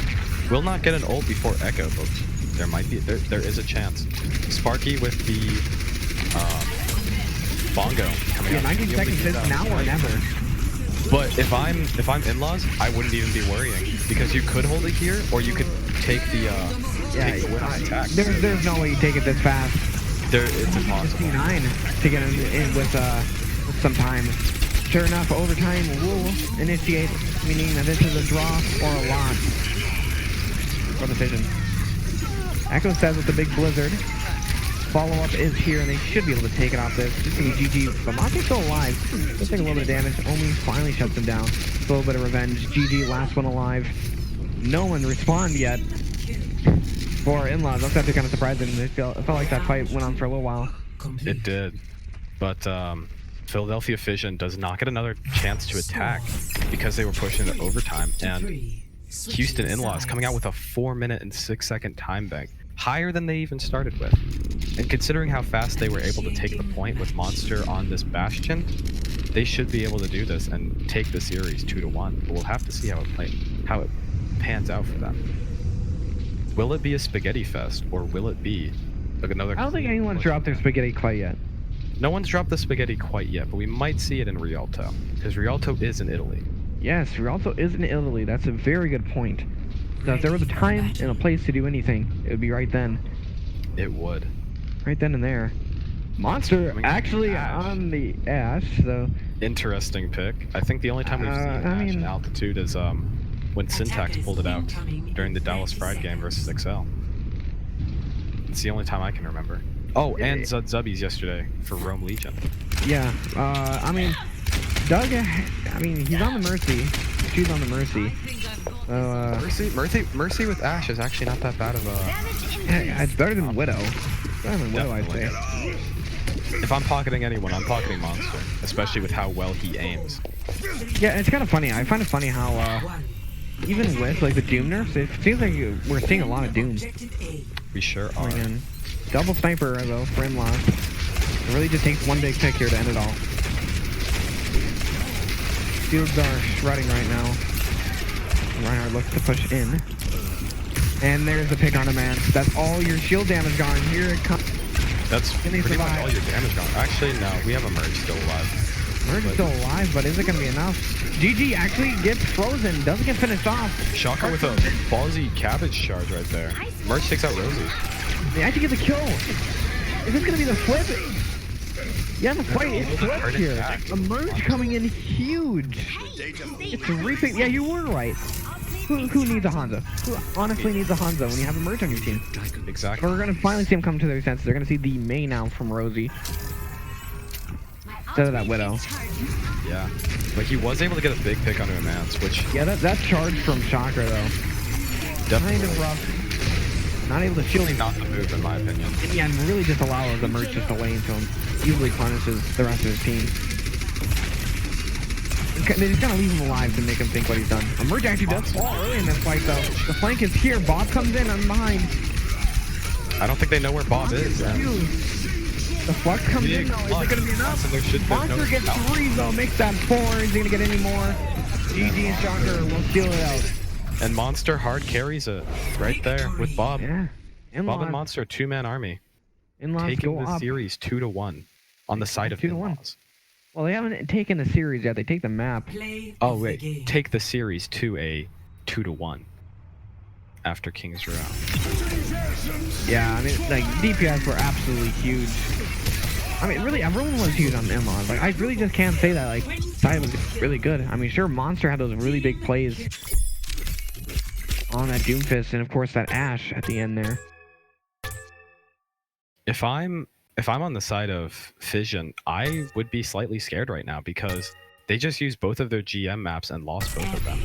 Will not get an ult before Echo, but there is a chance. Sparky with the Bongo coming out. 90 seconds is now or never. But if I'm in-laws, I wouldn't even be worrying because you could hold it here, or you could take the win on attack. There's no way you take it this fast. It's impossible. 9 to get in with some time. Sure enough, overtime will initiate, meaning that this is a draw or a loss for the Fission. Echo says with the big blizzard. Follow-up is here, and they should be able to take it off this. Just going to be GG. But Monte's still alive. He'll take a little bit of damage. Omi finally shuts him down. A little bit of revenge. GG, last one alive. No one responded yet for in-laws. That's actually kind of surprising. It felt like that fight went on for a little while. It did. But Philadelphia Fission does not get another chance to attack. because they were pushing to overtime, and Three. Houston In-Laws coming out with a 4-minute and 6-second time bank, higher than they even started with. And considering how fast they were able to take the point with Monster on this Bastion, they should be able to do this and take the series 2-1. But we'll have to see how it pans out for them. Will it be a spaghetti fest, or will it be like another? I don't think anyone's dropped their spaghetti quite yet. No one's dropped the spaghetti quite yet, but we might see it in Rialto, because Rialto is in Italy. Yes, Rialto is in Italy. That's a very good point. So if there was a time and a place to do anything, it would be right then. It would. Right then and there. Monster actually on the Ash, so... Interesting pick. I think the only time we've seen Ash in altitude is when Syntax pulled it out during the Dallas Pride game versus XL. It's the only time I can remember. Oh, and Zubbies yesterday for Rome Legion. Yeah, I mean, Doug, I mean, he's on the Mercy. She's on the Mercy. Mercy with Ash is actually not that bad of a... Yeah, it's better than Widow. Better than Widow, I'd say. If I'm pocketing anyone, I'm pocketing Monster, especially with how well he aims. Yeah, it's kind of funny. I find it funny how, even with, like, the Doom nerfs, it seems like we're seeing a lot of Doom. We sure are. Again. Double sniper, though, for in-laws. It really just takes one big pick here to end it all. Shields are shredding right now. Reinhardt looks to push in. And there's the pick on a man. That's all your shield damage gone. Here it comes. That's pretty much all your damage gone. Actually, no. We have a Merge still alive. Merge is still alive, but is it going to be enough? GG actually gets frozen. Doesn't get finished off. Shocker with a ballsy cabbage charge right there. Merge takes out Rosie. They actually get the kill. Is this going to be the flip? Yeah, the fight is flipped here. A Merge coming in huge. It's reaping. Yeah, you were right. Who needs a Hanzo? Who honestly needs a Hanzo when you have a Merge on your team? Exactly. We're going to finally see him come to their senses. They're going to see the May now from Rosie. Instead of that Widow. Yeah. But he was able to get a big pick onto Imance, which... Yeah, that charge from Shocker, though. Definitely. Kind of rough. Not able to shield him. Not the move, in my opinion. Yeah, and really just allow the Merge just to lay into him. Easily punishes the rest of his team. They just kind of leave him alive to make him think what he's done. A Merge actually does fall early in this fight, though. The flank is here. Bob comes in. I'm behind. I don't think they know where Bob is. The Flux comes in, though. Is it going to be enough? Monster gets 3, though. Makes that 4. Is he going to get any more? GG and Shocker will steal it out. And Monster hard carries it right there with Bob. Yeah. Bob and Monster, 2-man army. Taking the series 2-1 on the side of In-Laws. Well, they haven't taken the series yet. They take the map. Oh, wait. Take the series to a 2-1 after King's Row. Yeah, I mean, like, DPS were absolutely huge. I mean, really, everyone was huge on In-Laws. Like, I really just can't say that, like, side was really good. I mean, sure, Monster had those really big plays on that Doomfist, and of course that Ash at the end there. If I'm on the side of Fission, I would be slightly scared right now because they just used both of their GM maps and lost both of them.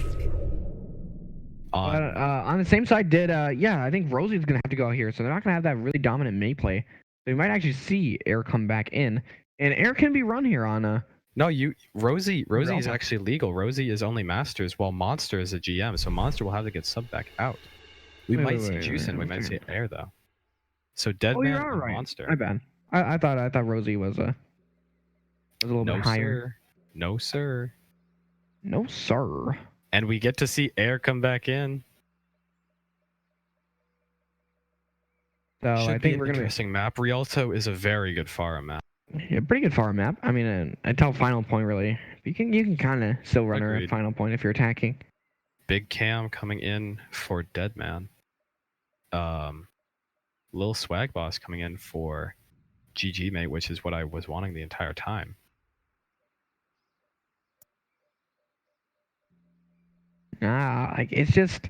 On the same side yeah, I think Rosie's gonna have to go out here, so they're not gonna have that really dominant May play. They might actually see Air come back in, and Air can be run here on No, Rosie is actually legal. Rosie is only Masters, while Monster is a GM, so Monster will have to get subbed back out. We might see Juicin, we might see Air though. So Deadman and Monster. My bad. I thought Rosie was a little bit higher. No, sir. No, sir. And we get to see Air come back in. So I think we're gonna interesting map. Rialto is a very good Pharah map. Yeah, pretty good Pharah map. I mean, until final point really. You can kind of still run her at final point if you're attacking. Big Cam coming in for Deadman. Lil Swag Boss coming in for GG Mate, which is what I was wanting the entire time. Like it's just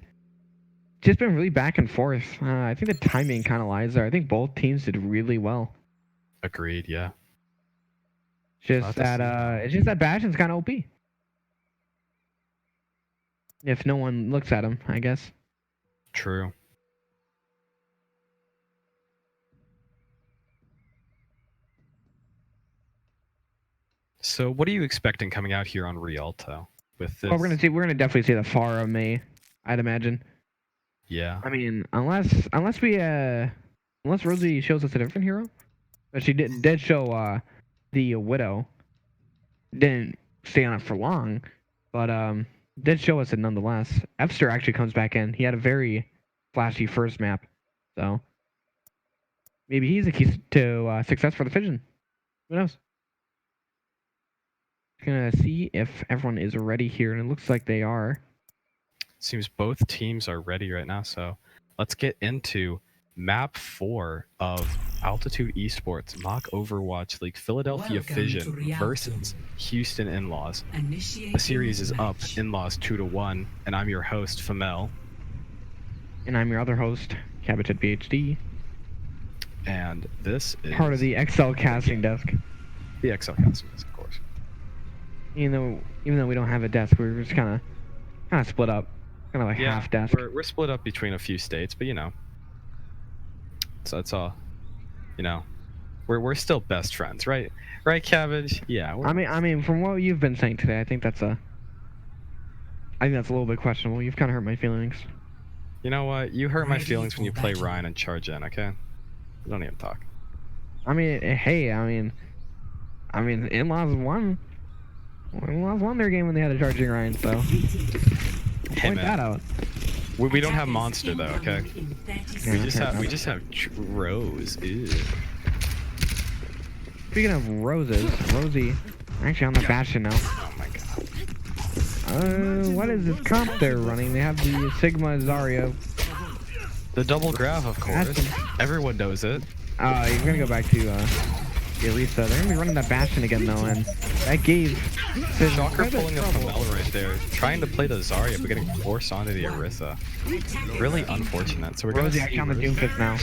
been really back and forth. I think the timing kind of lies there. I think both teams did really well. Agreed, yeah. It's just that Bastion's kind of OP. If no one looks at him, I guess. True. So what are you expecting coming out here on Rialto? with this. Well, we're gonna definitely see the Pharah May, I'd imagine. Yeah. I mean, unless Rosie shows us a different hero, but she did show the Widow. Didn't stay on it for long, but did show us it nonetheless. Epster actually comes back in. He had a very flashy first map, so maybe he's a key to success for the Fission. Who knows? Gonna see if everyone is ready here, and it looks like they are. Seems both teams are ready right now, so let's get into map 4 of Altitude Esports Mock Overwatch League Philadelphia Fission versus Houston In-Laws. The series is up, In-Laws 2-1, and I'm your host, Famel. And I'm your other host, Cabbage PhD. And this is part of the Excel casting desk. The Excel casting desk, of course. Even though we don't have a desk, we're just kind of split up, kind of like half desk. We're split up between a few states, but you know, so it's all, you know, we're still best friends, right? Right, Cabbage? Yeah. I mean, from what you've been saying today, I think that's a little bit questionable. You've kind of hurt my feelings. You know what? You hurt my feelings when you play Ryan and charge in, okay? Don't even talk. I mean, hey, I mean, In-Laws won. In-Laws won their game when they had a charging Ryan, so Hey, point man. that out. We don't have Monster though, okay? Yeah, We just have Rose. Ew. Speaking of roses, Rosie, actually on the Bastion now. Oh my god. What is this comp they're running? They have the Sigma Zarya. The double grab, of course. Everyone knows it. You're gonna go back to the Elisa. They're gonna be running that Bastion again though, and that gave Shocker pulling a Famel right there, trying to play the Zarya, but getting forced onto the Orisa. Really unfortunate. So we're gonna Rosie see actually on the Doomfist now.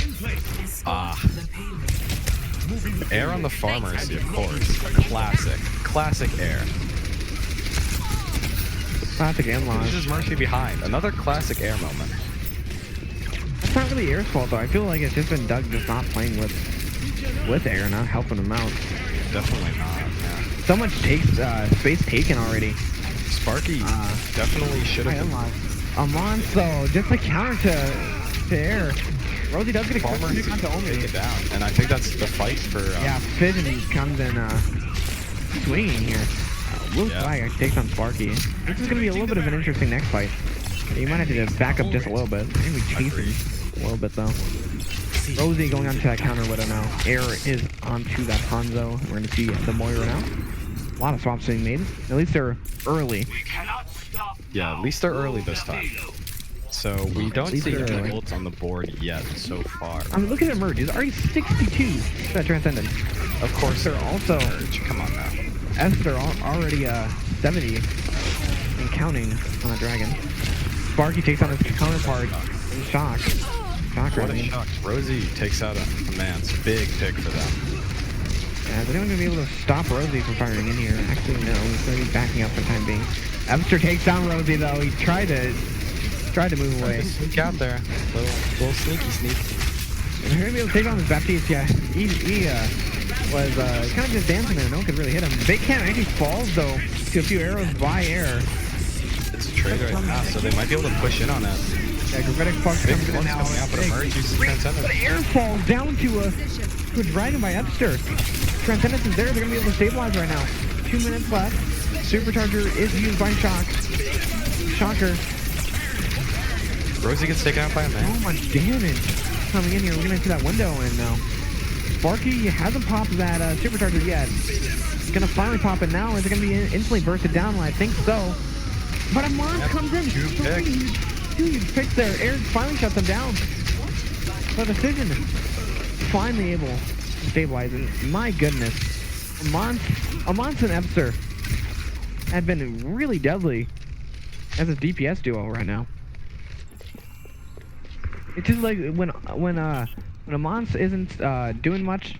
Air on the Pharmacy, of course. Classic air. Classic In-Laws. This is Mercy behind. Another classic air moment. It's not really Air's fault though. I feel like it's just been Doug just not playing with Air, not helping him out. Definitely not. Yeah. So much space taken already. Sparky definitely should have. Amance though, just a counter to Air. Rosie does get a quick Farmer to only take it down, and I think that's the fight for. Yeah, Fission comes in swinging here. Blue flag actually takes on Sparky. This is gonna be a little bit of an interesting next fight. You might have to just back up just a little bit. Maybe chase him a little bit though. Rosie going onto that counter Widow now. Air is onto that Hanzo. We're gonna see the Moira now. A lot of swaps being made. At least they're early. Yeah, at least they're early this time. So we don't see any ults on the board yet so far. I mean, look at Emerge. It's already 62 that Transcendent. Of course, they're also come on now. Esther already 70 and counting on the dragon. Sparky takes on his counterpart in shock. What a shock. Rosie takes out a man's big pick for them. Yeah, is anyone going to be able to stop Rosie from firing in here? Actually, no. He's going to be backing up for the time being. Epster takes down Rosie, though. He tried to move away. Sneak out there. Little sneaky sneak. And they're going to be able to take on this Baptiste. Yeah, he was kind of just dancing there. No one could really hit him. Big Cam actually falls, though, to a few arrows by Air. It's a trade right now, so they might be able to push in on it. Yeah, Gravitic Fox comes in now. Coming out, but Emerge uses Transcendence. But Air falls down to a dragon by Epster. Transcendence is there. They're going to be able to stabilize right now. 2 minutes left. Supercharger is used by Shock. Shocker. Rosie gets taken out by a man. So much damage coming in here. We're going to see that window in now. Sparky hasn't popped that Supercharger yet. It's going to finally pop it now. Is it going to be instantly bursted down? I think so. But Amon comes in. Huge picks there. Air finally shuts them down. But the Fission finally able to stabilize it. My goodness. Amon and Epster have been really deadly as a DPS duo right now. It's just like when Amance isn't doing much,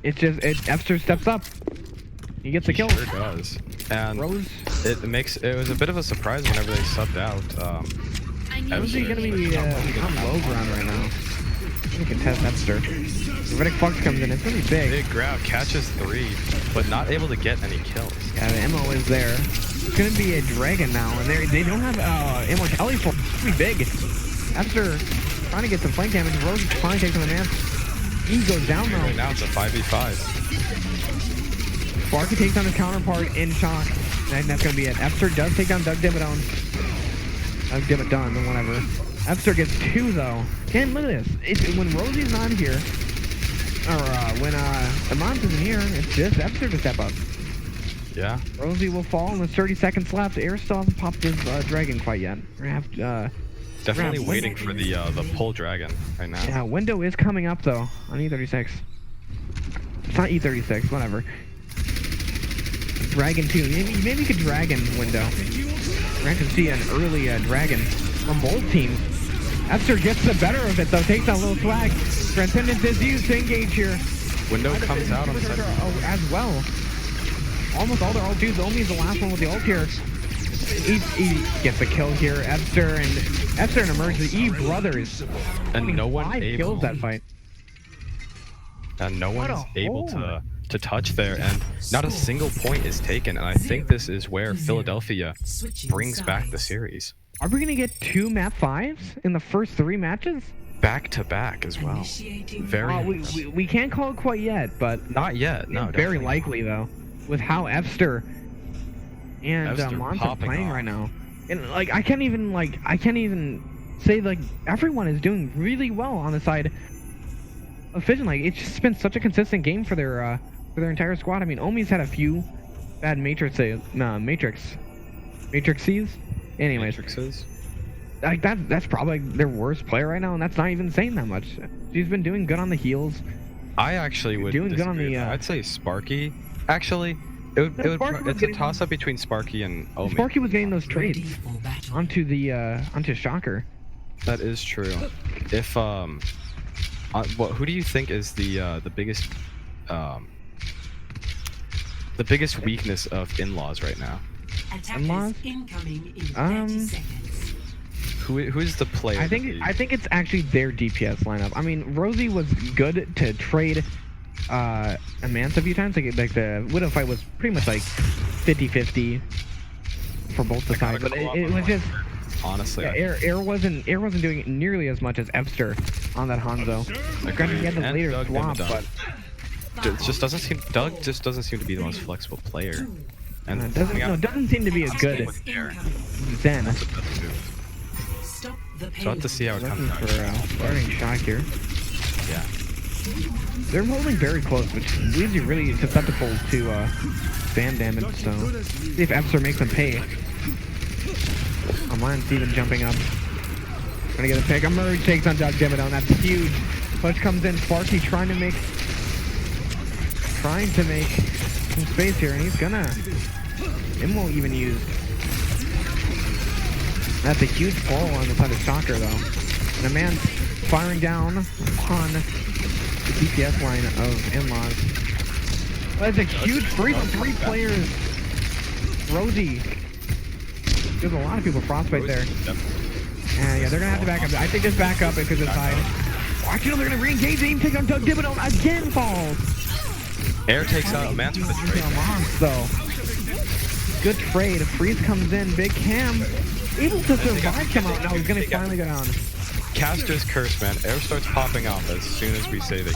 it's just Epster steps up. He gets a kill. Sure does. And Rose. It was a bit of a surprise whenever they subbed out. Rosie gonna be on low ground right now. We can test Epster. Riddick Fox comes in. It's really big. Big grab, catches 3, but not able to get any kills. Yeah, the ammo is there. It's gonna be a dragon now, and they don't have immortality for it. It's pretty big. Epster trying to get some flank damage. Rose finally takes on the man. He goes down though. Right now it's a 5v5. Sparky takes on his counterpart in shock. And that's gonna be it. Epster does take down Doug Dimmadome. Doug Dimmadome, whatever. Epster gets 2 though. And look at this. When Rosie's not here, or when Amant isn't here, it's just Epster to step up. Yeah. Rosie will fall in the 30 seconds left. Air still hasn't popped his dragon quite yet. We're gonna have Definitely waiting for the pull dragon right now. yeah, window is coming up though on E36. It's not E36, whatever. Dragon 2. Maybe you could dragon window. We're going to see an early dragon from both teams. Epster gets the better of it though. Takes on a little swag. Transcendence is used to engage here. Window comes out on the second. As well. Almost all their ult used. Omi is the last one with the ult here. He gets a kill here. Epster and Emerge, the E brothers. And no one 5 able. kills that fight. And no one is able hole. to touch there, and not a single point is taken. And I think this is where Philadelphia brings back the series. Are we gonna get 2 map 5s in the first 3 matches? Back to back as well. Very. We can't call it quite yet, but Not yet. No. very definitely likely though, with how Epster and Epster Monta popping playing off. right now. And like I can't even say like everyone is doing really well on the side of Fission. Like it's just been such a consistent game for their entire squad. I mean, Omi's had a few bad matrices. Anyways, Matrixes. like that's probably their worst player right now, and that's not even saying that much. She's been doing good on the heels. I actually would Doing good on disagree the, with that. I'd say Sparky. Actually, it's a toss-up between Sparky and Omi. Sparky was getting those Ready trades for battle. onto Shocker. That is true. If who do you think is the biggest weakness of In-Laws right now? In-Laws? Attackers incoming in 30 seconds. Who is the player? I think it's actually their DPS lineup. I mean, Rosie was good to trade Amantha a few times. Like the Widow fight was pretty much like 50-50 for both the sides, but it was just honestly. yeah, Air wasn't doing nearly as much as Epster on that Hanzo. Granted, he had the And later Doug swap, Dimmadome. but Doug just doesn't seem to be the most flexible player. And doesn't seem to be a good Incoming. Zen. Stop the So I have to see how it Looking comes for out. starting shock here. Yeah. They're holding very close, which leaves you really susceptible to fan damage. So see if Epster makes them pay. Online Steven jumping up. Gonna get a pick. Emerge takes on Doug Dimmadome. That's huge. Push comes in. Sparky trying to make some space here, and he's gonna. Won't even use. That's a huge pull on the side of Shocker though. And a man firing down upon the DPS line of In-Laws. That's a huge free from 3 players. Rosie. There's a lot of people frostbite there. And yeah, they're gonna have to back up. I think this back up because it's high. Actually, no, they're gonna re-engage. They even take on Doug Dimmadome again. Falls. Air takes out Amantha with the trade. So good trade. Freeze comes in. Big Cam able to survive. Come out now. He's gonna finally go down. Caster's curse, man. Air starts popping off as soon as we say that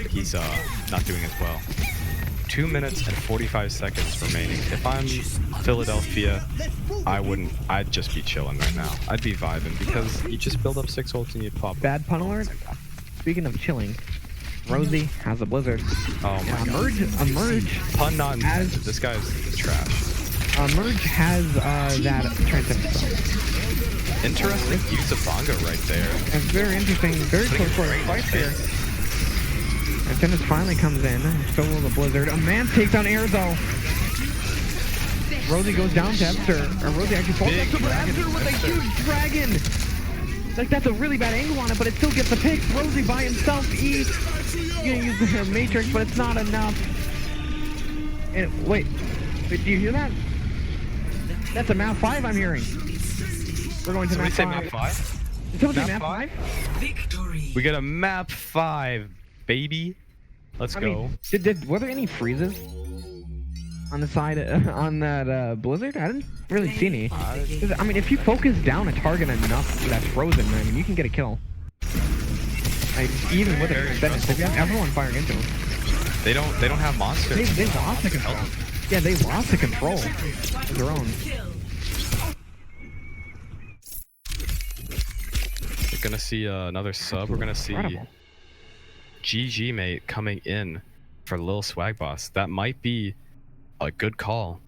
he's not doing as well. 2 minutes and 45 seconds remaining. If I'm Philadelphia, I'd just be chilling right now. I'd be vibing because you just build up 6 ults and you'd pop. Bad pun alert. Speaking of chilling, Rosie has a blizzard. Oh my god. Emerge. Pun not intended. This guy's trash. Emerge has that transcendence. Interesting use of Bongo right there. It's very interesting. Very close for a fight here. Transcendence finally comes in. So will the blizzard. A man takes on Air though. Rosie goes down to Epster. Or Rosie actually falls Big Epster, but Epster with a huge dragon. Like that's a really bad angle on it, but it still gets the pick. Rosie by himself. He's gonna use the Matrix, but it's not enough. And wait, do you hear that? That's a map 5 I'm hearing. We're going to Somebody say map map 5. 5? So was it Map map 5? Victory. We get a map 5, baby. Let's I go. mean, were there any freezes on the side on that blizzard? I didn't really see any. 'Cause, I mean, if you focus down a target enough that's frozen, I mean, you can get a kill. Like, even with an extended, if you have everyone firing into them. They don't have monsters. They lost the control. Yeah, they lost the control of their own. We're gonna see another sub. We're gonna see Incredible. GG mate coming in for Lil Swag Boss. That might be a good call.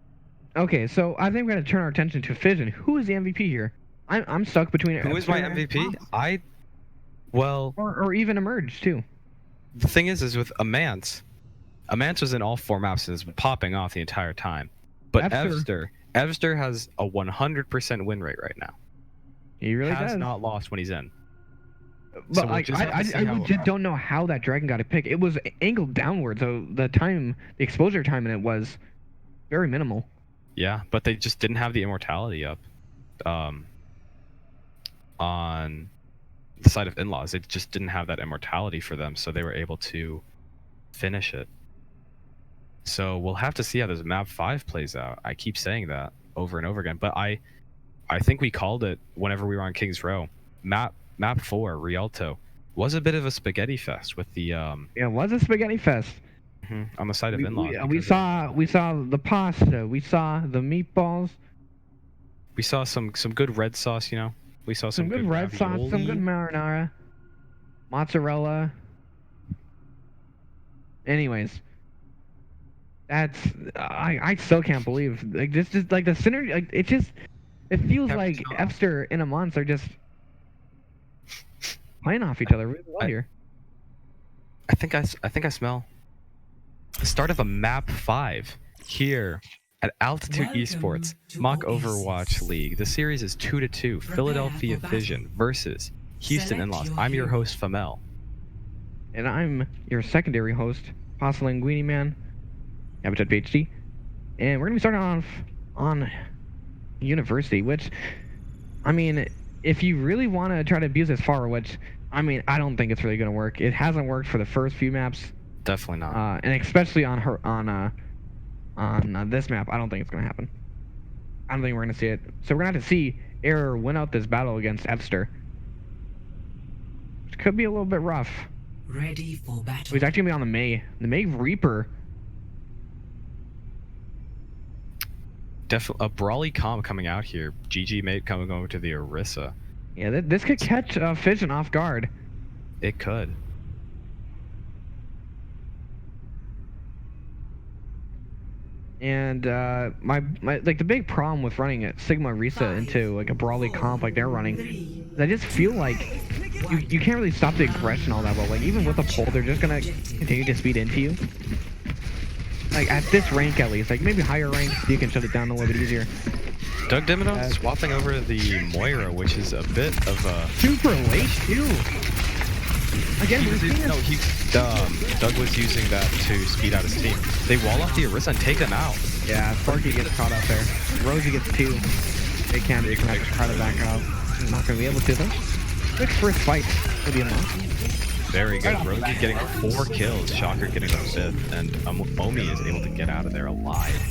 Okay, so I think we're gonna turn our attention to Fission. Who is the MVP here? I'm stuck between. Who is my MVP? Well, or even Emerge too. the thing is with Amance was in all 4 maps and has been popping off the entire time. But Evster has a 100% win rate right now. He really has does. not lost when he's in. But So we'll like, just have to see I how- legit don't know how that dragon got a pick. It was angled downward, so the exposure time in it was very minimal. Yeah, but they just didn't have the immortality up on the side of in-laws. They just didn't have that immortality for them, so they were able to finish it. So we'll have to see how this map 5 plays out. I keep saying that over and over again, but I think we called it whenever we were on King's Row. Map 4, Rialto, was a bit of a spaghetti fest with the Yeah, it was a spaghetti fest. on the side of in-laws. We saw the pasta, we saw the meatballs, We saw some good red sauce, you know. We saw some good red sauce, some good marinara, mozzarella. Anyways, that's I still can't believe like this just like the synergy like it feels like Epster and Amance are just playing off each other really well here. I think I smell the start of a map 5 here at Altitude Welcome Esports to Mock Oasis. Overwatch League. The series is 2-2. Philadelphia for battle. Fission versus Houston Select In-Laws. your I'm your hero. host Famel. And I'm your secondary host, Pasta Linguini Man, Habitat PhD. And we're gonna be starting off on University, which, I mean, if you really want to try to abuse this far, which, I mean, I don't think it's really gonna work. It hasn't worked for the first few maps, Definitely not. and especially on this map, I don't think it's gonna happen. I don't think we're gonna see it. So we're gonna have to see Error win out this battle against Epster, which could be a little bit rough. Ready for battle. He's actually gonna be on the May Reaper. A brawly comp coming out here. GG mate coming over to the Orisa. Yeah, this could catch Fission off guard. It could. And my like the big problem with running a Sigma Risa into like a brawly comp like they're running, is I just feel like you can't really stop the aggression all that well. Like even with a pull, they're just gonna continue to speed into you. Like at this rank at least, like maybe higher ranks, you can shut it down a little bit easier. Doug Dimino swapping over the Moira, which is a bit of a Super late too. Again, we're seeing this. Doug was using that to speed out his team. They wall off the Orisa and take them out. Yeah, Sparky gets caught up there. Rosie gets 2. They can't just have to try to back up. Not gonna be able to though. Quick first fight for the unlock. Very good. Rosie getting 4 kills, Shocker getting the 5th, and Omi is able to get out of there alive.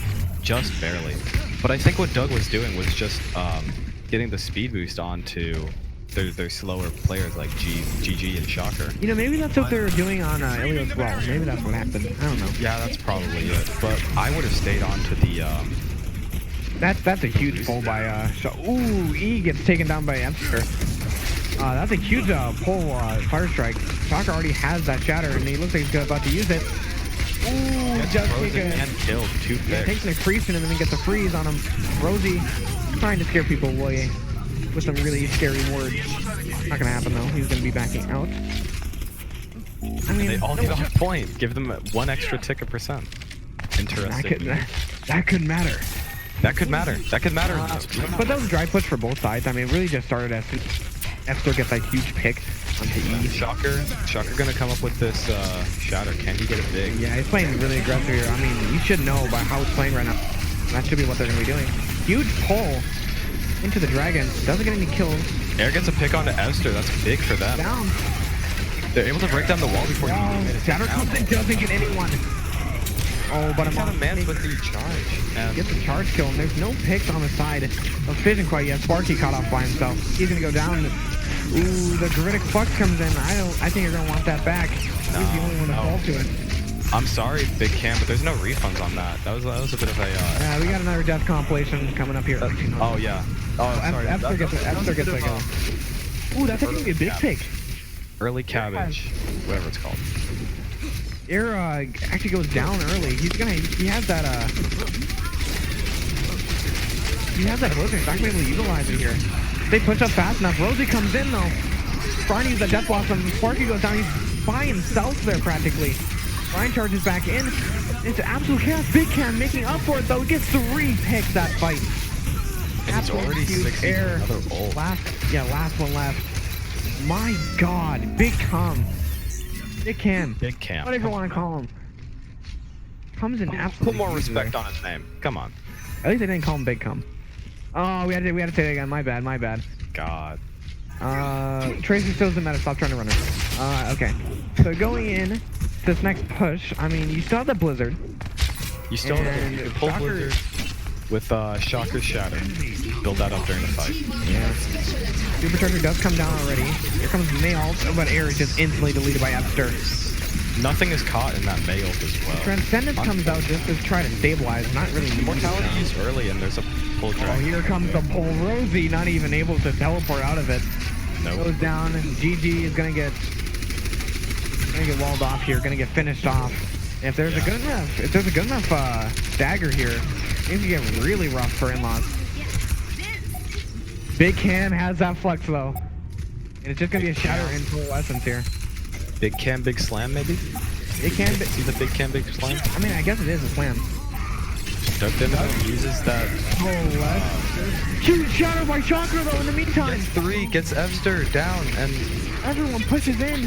Just barely. But I think what Doug was doing was just getting the speed boost onto their slower players like GG and Shocker. You know, maybe that's what they're doing on Ilios well. Maybe that's what happened. I don't know. Yeah, that's probably it. But I would have stayed on to the That's a huge pull by ooh, E gets taken down by Epster. That's a huge pull fire strike. Shocker already has that shatter and he looks like he's about to use it. Ooh, just and killed 2 picks. takes an accretion and then gets a freeze on him. Rosie trying to scare people away with some really scary words. Not gonna happen though. He's gonna be backing out. I mean, They all get off point. Give them 1 extra tick a percent. Interesting. that could matter. That could matter. That could matter. But that was dry push for both sides. I mean, it really just started as Epster gets that huge pick onto E. Shocker gonna come up with this shatter. Can he get it big? Yeah, he's playing really aggressive here. I mean, you should know by how it's playing right now. That should be what they're gonna be doing. Huge pull into the dragon. Doesn't get any kills. Air gets a pick onto Esther. That's big for them. Down. They're able to break down the wall before Shatter comes in, doesn't get anyone. Oh, but He's I'm got a man with the charge. And gets the charge kill, and there's no picks on the side of Fission quite yet. Sparky caught off by himself. He's gonna go down. Ooh, the Geritic Flux comes in. I think you're gonna want that back. He's the only one to fall to it. I'm sorry, Big Cam, but there's no refunds on that. That was a bit of a. Yeah, we got another death compilation coming up here. Oh yeah. Oh, sorry. Esther gets like a. Ooh, that's gonna be a big pick. Early cabbage, whatever it's called. Air actually goes down early. He has that blizzard. He's not gonna be able to utilize it here. They push up fast enough. Rosie comes in though. Brian uses the death blossom. Sparky goes down. He's by himself there practically. Brian charges back in. It's absolute chaos. Big Cam making up for it though. Gets 3 picks that fight. And it's already 60 Air. another ult. Last one left. My God, Big Cam. Big Cam. Big Cam. Whatever you want to call him. Comes in absolutely. Put more respect on his name. Come on. At least they didn't call him Big Cam. Oh, we had to say that again. My bad. God. Tracer still doesn't matter. Stop trying to run it. Okay. So going in this next push, I mean, you still have the blizzard. You still And you can pull Shocker- Blizzard with Shocker's Shatter. Build that up during the fight. Yeah. Supercharger does come down already. Here comes Nail, but Air is just instantly deleted by Epster. Nothing is caught in that Mail as well. Transcendence comes out just to try to stabilize, not really. Mortality used early, and there's a pull Oh, drag. here comes the pull. Rosie not even able to teleport out of it. Nope. Goes down. GG is gonna get walled off here. Gonna get finished off. If there's a good enough dagger here, things can get really rough for In-Laws. Big Cam has that flux though, and it's just gonna be a shatter in full essence here. Big Cam, Big Slam, maybe? Big Cam. See the Big Cam, Big Slam? I mean, I guess it is a slam. Dark Dynamo uses that. Huge shatter by Chakra though. In the meantime, Gets 3, gets Evster down, and everyone pushes in.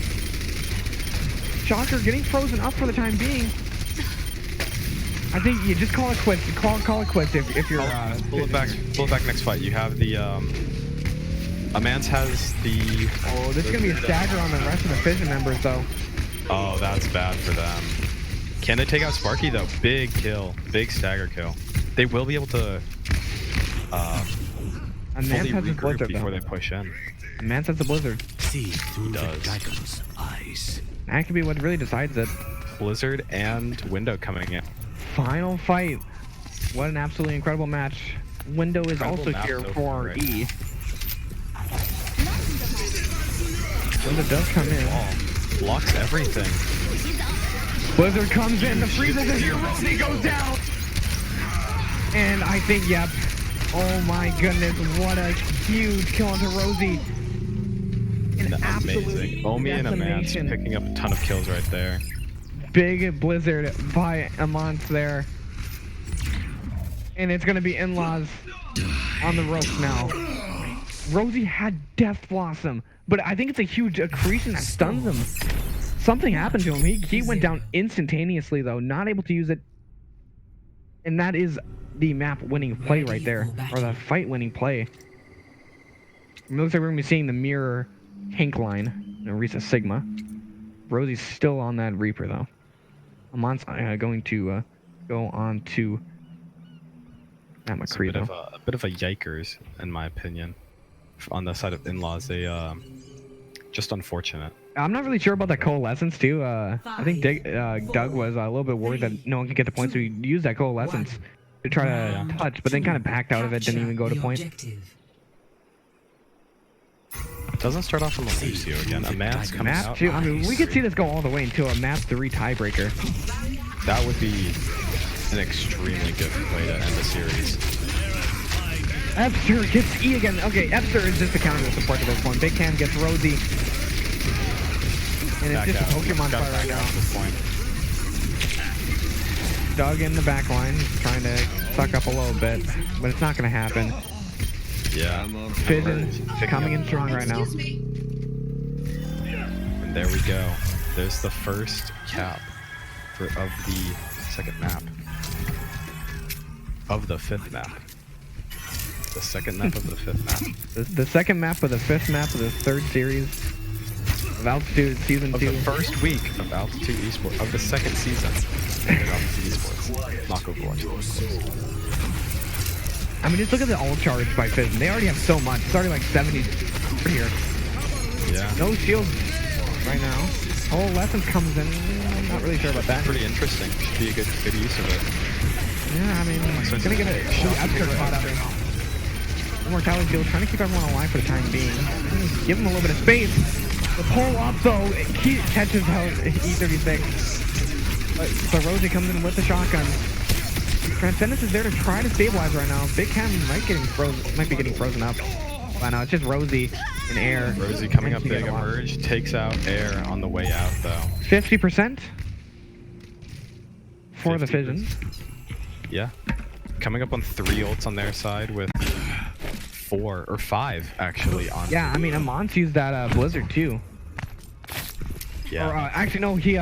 Shocker getting frozen up for the time being. I think you just call it quits. Call it quits if you're. pull it back next fight. You have the Amance has the. Oh, this is gonna be a stagger on the rest of the Fission members though. Oh, that's bad for them. Can they take out Sparky though? Big kill, big stagger kill. They will be able to And fully Mance has the regroup blizzard before though. they push in. And Mance has the blizzard. See through the does. dragon's eyes. That could be what really decides it. Blizzard and Window coming in. Final fight. What an absolutely incredible match. Window is Incredible also map here so for far, right? E. Window does come in. Blocks everything. Blizzard comes in, the freezes in here, Rosie goes down! And I think, yep. Oh my goodness, what a huge kill onto Rosie. An absolute Amazing. Omi and Amance decimation. picking up a ton of kills right there. Big blizzard by Amance there. And it's gonna be In-Laws on the ropes now. Rosie had Death Blossom, but I think it's a huge accretion that stuns him. Something happened to him. He went down instantaneously though, not able to use it. And that is the map winning play right there, or the fight winning play. It looks like we're gonna be seeing the mirror Hank line, Risa Sigma. Rosie's still on that Reaper though. Amon's going to go on to Matt It's McCree though. a bit of a yikers, in my opinion. On the side of In-Laws, they just unfortunate. I'm not really sure about that coalescence too. I think Doug was a little bit worried that no one could get the point, so he used that coalescence to try to touch, but then kind of backed out of it, didn't even go to point. Doesn't start off on the Lucio again. A Mance coming Map out. 2, I mean, we could see this go all the way into a Map 3 tiebreaker. That would be an extremely good way to end the series. Epster gets E again. Okay, Epster is just a counter support to this one. Big Cam gets Rosie. And it's Back just out. a Pokemon Gotta fight right back out now. at this point. Doug in the back line, trying to suck up a little bit, but it's not going to happen. Yeah. Fission coming in strong right now. And there we go. There's the first cap of the second map. Of the 5th map. The second map of the 5th map. The second map of the 5th map of the 3rd series of Altitude Season 2. Of the first week of Altitude Esports. Of the 2nd season of Altitude Esports. Not Overwatch. I mean, just look at the ult charge by Fission. They already have so much. It's already like 70 here. Yeah. No shield right now. Oh, Lessons comes in. I'm not really sure about that. Pretty interesting. Should be a good use of it. Yeah, I mean, So it's gonna get a outskirt spot out there. Immortality shield, trying to keep everyone alive for the time being. Give him a little bit of space. The pull up though, he catches out E36. So Rosie comes in with the shotgun. Transcendence is there to try to stabilize right now. Big Cam might be getting frozen up. But no, it's just Rosie in air. Rosie coming up big, emerge, takes out air on the way out though. 50% for the 50%. Fission. Yeah. Coming up on 3 ults on their side with 4 or 5 actually on. Yeah, I mean, Amon's used that Blizzard too. Yeah. Or, actually, no, he